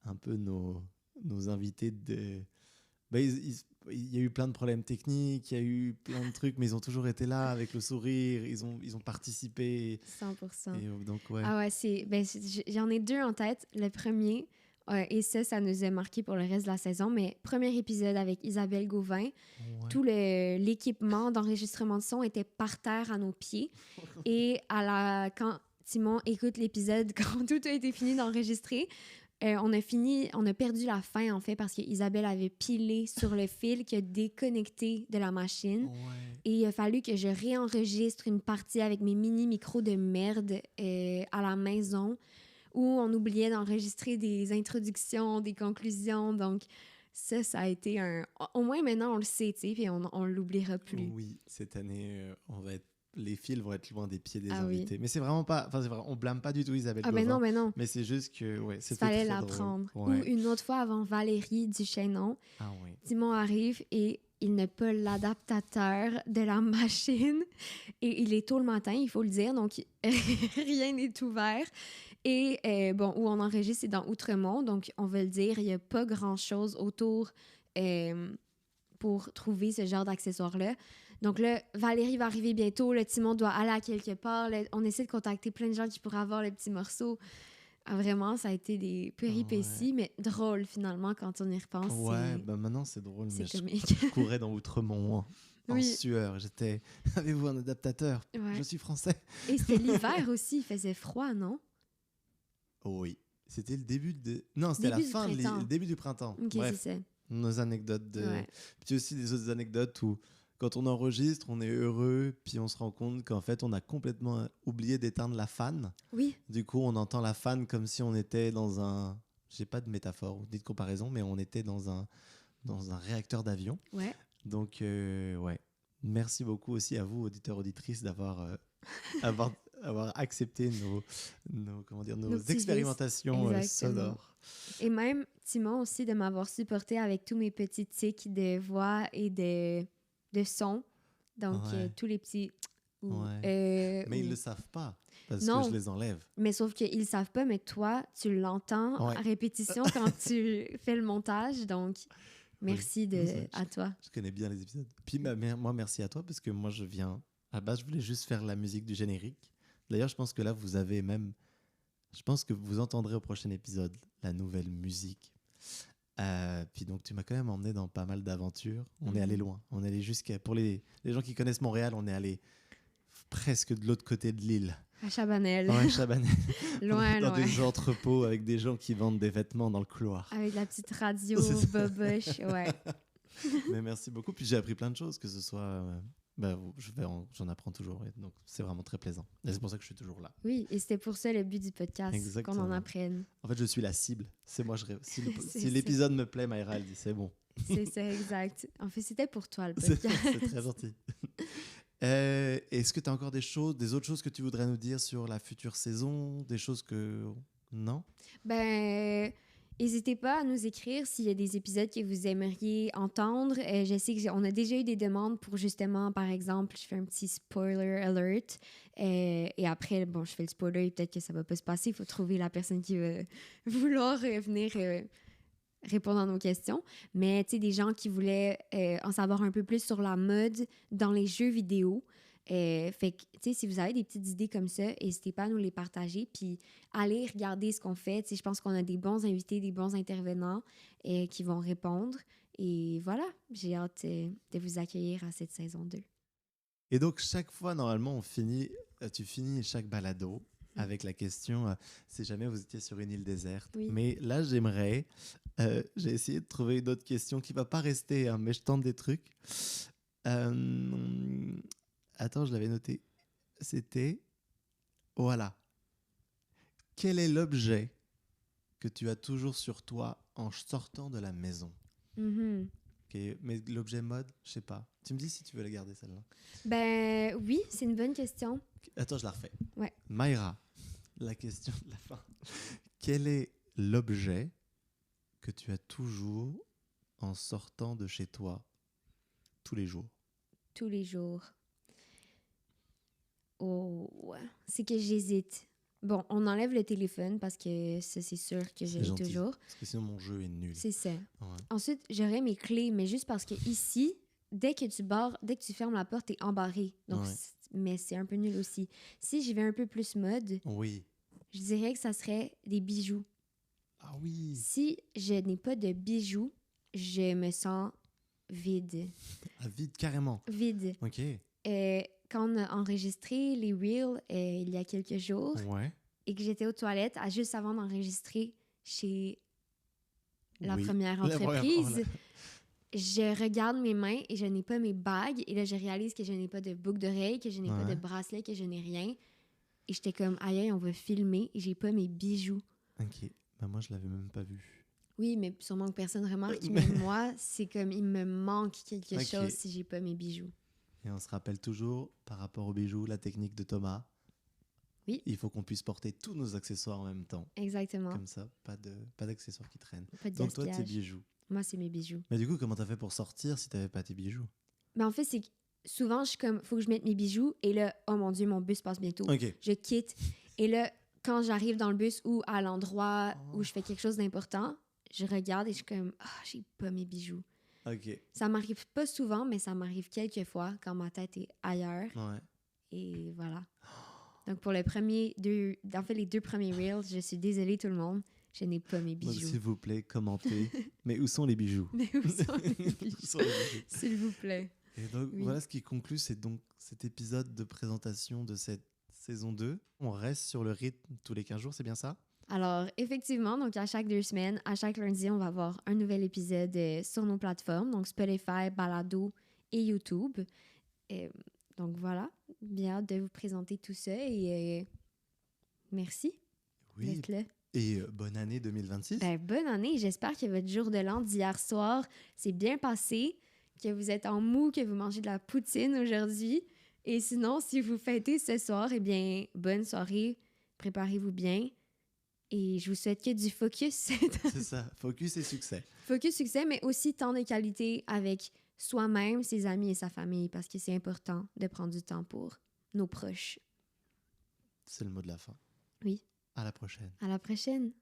[SPEAKER 1] un peu nos invités de... il y a eu plein de problèmes techniques, il y a eu plein de trucs, mais ils ont toujours été là avec le sourire, ils ont participé.
[SPEAKER 2] 100%.
[SPEAKER 1] Et donc, ouais.
[SPEAKER 2] Ah ouais, j'en ai deux en tête. Le premier, et ça nous a marqué pour le reste de la saison, mais premier épisode avec Isabelle Gauvin, tout l'équipement d'enregistrement de son était par terre à nos pieds. Et quand Simon écoute l'épisode, quand tout a été fini d'enregistrer, on a perdu la fin, en fait, parce qu'Isabelle avait pilé sur le fil qui a déconnecté de la machine. Et il a fallu que je réenregistre une partie avec mes mini-micros de merde à la maison, où on oubliait d'enregistrer des introductions, des conclusions. Donc, ça a été au moins, maintenant, on le sait, tu sais, puis on l'oubliera plus.
[SPEAKER 1] Oui, cette année, on va être les fils vont être loin des pieds des
[SPEAKER 2] Ah oui.
[SPEAKER 1] invités. Mais c'est vraiment pas... Enfin, c'est vrai, on blâme pas du tout Isabelle
[SPEAKER 2] Ah, ben
[SPEAKER 1] Gauvin.
[SPEAKER 2] non, ben non.
[SPEAKER 1] Mais c'est juste que, ouais,
[SPEAKER 2] Il
[SPEAKER 1] c'était
[SPEAKER 2] fallait
[SPEAKER 1] très
[SPEAKER 2] l'apprendre.
[SPEAKER 1] drôle.
[SPEAKER 2] Ou
[SPEAKER 1] Ouais.
[SPEAKER 2] une autre fois avant Valérie Duchesnon,
[SPEAKER 1] Ah oui.
[SPEAKER 2] Simon arrive et il n'a pas l'adaptateur de la machine. Et il est tôt le matin, il faut le dire, donc rien n'est ouvert. Et bon, où on enregistre, c'est dans Outremont, donc on veut le dire, il n'y a pas grand-chose autour pour trouver ce genre d'accessoires-là. Donc là, Valérie va arriver bientôt, le Timon doit aller à quelque part, on essaie de contacter plein de gens qui pourraient avoir le petit morceau. Ah, vraiment, ça a été des péripéties, mais drôle finalement quand on y repense.
[SPEAKER 1] Ouais, ben maintenant c'est drôle, mais
[SPEAKER 2] c'est comique.
[SPEAKER 1] je courais dans Outremont en
[SPEAKER 2] Oui.
[SPEAKER 1] sueur. J'étais, avez-vous un adaptateur?
[SPEAKER 2] Ouais.
[SPEAKER 1] Je suis français.
[SPEAKER 2] Et c'était l'hiver aussi, il faisait froid, non?
[SPEAKER 1] Oh oui, c'était le début de... Non, c'était
[SPEAKER 2] Début
[SPEAKER 1] la fin,
[SPEAKER 2] du printemps.
[SPEAKER 1] le début du printemps.
[SPEAKER 2] Ok,
[SPEAKER 1] Bref,
[SPEAKER 2] c'est ça.
[SPEAKER 1] nos anecdotes de...
[SPEAKER 2] Ouais.
[SPEAKER 1] Puis aussi des autres anecdotes où quand on enregistre, on est heureux, puis on se rend compte qu'en fait, on a complètement oublié d'éteindre la fan.
[SPEAKER 2] Oui.
[SPEAKER 1] Du coup, on entend la fan comme si on était dans un... J'ai pas de métaphore ou de comparaison, mais on était dans un réacteur d'avion.
[SPEAKER 2] Ouais.
[SPEAKER 1] Donc, ouais. Merci beaucoup aussi à vous, auditeurs, auditrices, d'avoir avoir accepté nos
[SPEAKER 2] petits
[SPEAKER 1] expérimentations
[SPEAKER 2] Exactement.
[SPEAKER 1] sonores.
[SPEAKER 2] Et même Timon aussi de m'avoir supporté avec tous mes petits tics de voix et de son. Donc,
[SPEAKER 1] Ouais.
[SPEAKER 2] tous les petits...
[SPEAKER 1] Ouais. Mais ils le savent pas, parce
[SPEAKER 2] Non.
[SPEAKER 1] que je les enlève.
[SPEAKER 2] Mais sauf qu'ils le savent pas, mais toi, tu l'entends
[SPEAKER 1] Ouais.
[SPEAKER 2] à répétition quand tu fais le montage. Donc, merci à toi.
[SPEAKER 1] Je connais bien les épisodes. Puis moi, merci à toi, parce que moi, je viens... À la base, je voulais juste faire la musique du générique. D'ailleurs, je pense que là, vous avez même... Je pense que vous entendrez au prochain épisode la nouvelle musique. Puis donc, tu m'as quand même emmené dans pas mal d'aventures. On est allé loin. On est allé jusqu'à... Pour les gens qui connaissent Montréal, on est allé presque de l'autre côté de l'île.
[SPEAKER 2] À Chabanel.
[SPEAKER 1] Ouais, Chabanel.
[SPEAKER 2] Loin,
[SPEAKER 1] dans
[SPEAKER 2] loin.
[SPEAKER 1] des entrepôts avec des gens qui vendent des vêtements dans le couloir.
[SPEAKER 2] Avec la petite radio, boboche, ouais.
[SPEAKER 1] Mais merci beaucoup. Puis j'ai appris plein de choses, que ce soit... j'en apprends toujours. Et donc, c'est vraiment très plaisant. Et c'est pour ça que je suis toujours là.
[SPEAKER 2] Oui, et c'était pour ça le but du podcast,
[SPEAKER 1] Exactement.
[SPEAKER 2] qu'on en apprenne.
[SPEAKER 1] En fait, je suis la cible. C'est moi, si
[SPEAKER 2] C'est
[SPEAKER 1] l'épisode me plaît, Maïra, elle dit c'est bon.
[SPEAKER 2] C'est ça, exact. En fait, c'était pour toi, le podcast.
[SPEAKER 1] C'est très gentil. Est-ce que tu as encore des autres choses que tu voudrais nous dire sur la future saison? Des choses que... Non?
[SPEAKER 2] Ben, n'hésitez pas à nous écrire s'il y a des épisodes que vous aimeriez entendre. Je sais qu'on a déjà eu des demandes pour justement, par exemple, je fais un petit spoiler alert. Et après, bon, je fais le spoiler et peut-être que ça va pas se passer. Il faut trouver la personne qui va vouloir venir répondre à nos questions. Mais, tu sais, des gens qui voulaient en savoir un peu plus sur la mode dans les jeux vidéo. Fait que, tu sais, si vous avez des petites idées comme ça, n'hésitez pas à nous les partager, puis allez regarder ce qu'on fait. Tu sais, je pense qu'on a des bons invités, des bons intervenants qui vont répondre. Et voilà, j'ai hâte de vous accueillir à cette saison 2.
[SPEAKER 1] Et donc, chaque fois, normalement, tu finis chaque balado avec la question si jamais vous étiez sur une île déserte.
[SPEAKER 2] Oui.
[SPEAKER 1] Mais là, j'ai essayé de trouver une autre question qui va pas rester, hein, mais je tente des trucs. Attends, je l'avais noté. C'était... Voilà. Quel est l'objet que tu as toujours sur toi en sortant de la maison?
[SPEAKER 2] Mm-hmm.
[SPEAKER 1] Okay. Mais l'objet mode, je sais pas. Tu me dis si tu veux la garder, celle-là.
[SPEAKER 2] Ben oui, c'est une bonne question.
[SPEAKER 1] Attends, je la refais.
[SPEAKER 2] Ouais.
[SPEAKER 1] Maïra, la question de la fin. Quel est l'objet que tu as toujours en sortant de chez toi tous les jours?
[SPEAKER 2] Tous les jours. Oh, c'est que j'hésite. Bon, on enlève le téléphone parce que ça, c'est sûr que j'ai toujours.
[SPEAKER 1] Parce que sinon, mon jeu est nul.
[SPEAKER 2] C'est ça.
[SPEAKER 1] Ouais.
[SPEAKER 2] Ensuite, j'aurais mes clés, mais juste parce que ici, dès que tu fermes la porte, t'es embarré. Donc,
[SPEAKER 1] Ouais.
[SPEAKER 2] Mais c'est un peu nul aussi. Si j'y vais un peu plus mode,
[SPEAKER 1] Oui.
[SPEAKER 2] je dirais que ça serait des bijoux.
[SPEAKER 1] Ah oui.
[SPEAKER 2] Si je n'ai pas de bijoux, je me sens vide.
[SPEAKER 1] Ah, vide, carrément.
[SPEAKER 2] Vide.
[SPEAKER 1] OK.
[SPEAKER 2] Quand on a enregistré les Reels il y a quelques jours
[SPEAKER 1] Ouais.
[SPEAKER 2] et que j'étais aux toilettes, juste avant d'enregistrer chez la
[SPEAKER 1] Oui.
[SPEAKER 2] première entreprise, je regarde mes mains et je n'ai pas mes bagues. Et là, je réalise que je n'ai pas de boucle d'oreille, que je n'ai pas de bracelet, que je n'ai rien. Et j'étais comme, aïe, on va filmer et j'ai pas mes bijoux.
[SPEAKER 1] OK. Ben moi, je l'avais même pas vu.
[SPEAKER 2] Oui, mais sûrement que personne remarque. Mais moi, c'est comme, il me manque quelque chose si j'ai pas mes bijoux.
[SPEAKER 1] Et on se rappelle toujours, par rapport aux bijoux, la technique de Thomas.
[SPEAKER 2] Oui.
[SPEAKER 1] Il faut qu'on puisse porter tous nos accessoires en même temps.
[SPEAKER 2] Exactement.
[SPEAKER 1] Comme ça, pas d'accessoires qui traînent.
[SPEAKER 2] Pas de
[SPEAKER 1] Donc toi, tes
[SPEAKER 2] gaspillage.
[SPEAKER 1] bijoux.
[SPEAKER 2] Moi, c'est mes bijoux.
[SPEAKER 1] Mais du coup, comment t'as fait pour sortir si t'avais pas tes bijoux?
[SPEAKER 2] Mais en fait, c'est que souvent, je suis comme, faut que je mette mes bijoux. Et là, oh mon Dieu, mon bus passe bientôt.
[SPEAKER 1] Ok.
[SPEAKER 2] Je quitte. Et là, quand j'arrive dans le bus ou à l'endroit où je fais quelque chose d'important, je regarde et je suis comme, j'ai pas mes bijoux.
[SPEAKER 1] Ok.
[SPEAKER 2] Ça m'arrive pas souvent, mais ça m'arrive quelques fois quand ma tête est ailleurs.
[SPEAKER 1] Ouais.
[SPEAKER 2] Et voilà. Donc, pour les deux premiers Reels, je suis désolée tout le monde, je n'ai pas mes
[SPEAKER 1] Donc,
[SPEAKER 2] bijoux.
[SPEAKER 1] s'il vous plaît, commentez. Mais où sont les bijoux?
[SPEAKER 2] Mais où sont les
[SPEAKER 1] Où
[SPEAKER 2] bijoux?
[SPEAKER 1] sont les bijoux?
[SPEAKER 2] S'il vous plaît.
[SPEAKER 1] Et donc,
[SPEAKER 2] Oui.
[SPEAKER 1] voilà ce qui conclut donc cet épisode de présentation de cette saison 2. On reste sur le rythme tous les 15 jours, c'est bien ça?
[SPEAKER 2] Alors, effectivement, donc à chaque 2 semaines, à chaque lundi, on va avoir un nouvel épisode sur nos plateformes, donc Spotify, Balado et YouTube. Donc voilà, bien hâte de vous présenter tout ça et merci
[SPEAKER 1] Oui.
[SPEAKER 2] d'être là.
[SPEAKER 1] Et bonne année 2026.
[SPEAKER 2] Ben, bonne année, j'espère que votre jour de l'an d'hier soir s'est bien passé, que vous êtes en mou, que vous mangez de la poutine aujourd'hui. Et sinon, si vous fêtez ce soir, eh bien, bonne soirée, préparez-vous bien. Et je vous souhaite que du focus.
[SPEAKER 1] C'est ça, focus et succès.
[SPEAKER 2] Focus, succès, mais aussi temps de qualité avec soi-même, ses amis et sa famille, parce que c'est important de prendre du temps pour nos proches.
[SPEAKER 1] C'est le mot de la fin.
[SPEAKER 2] Oui.
[SPEAKER 1] À la prochaine.
[SPEAKER 2] À la prochaine.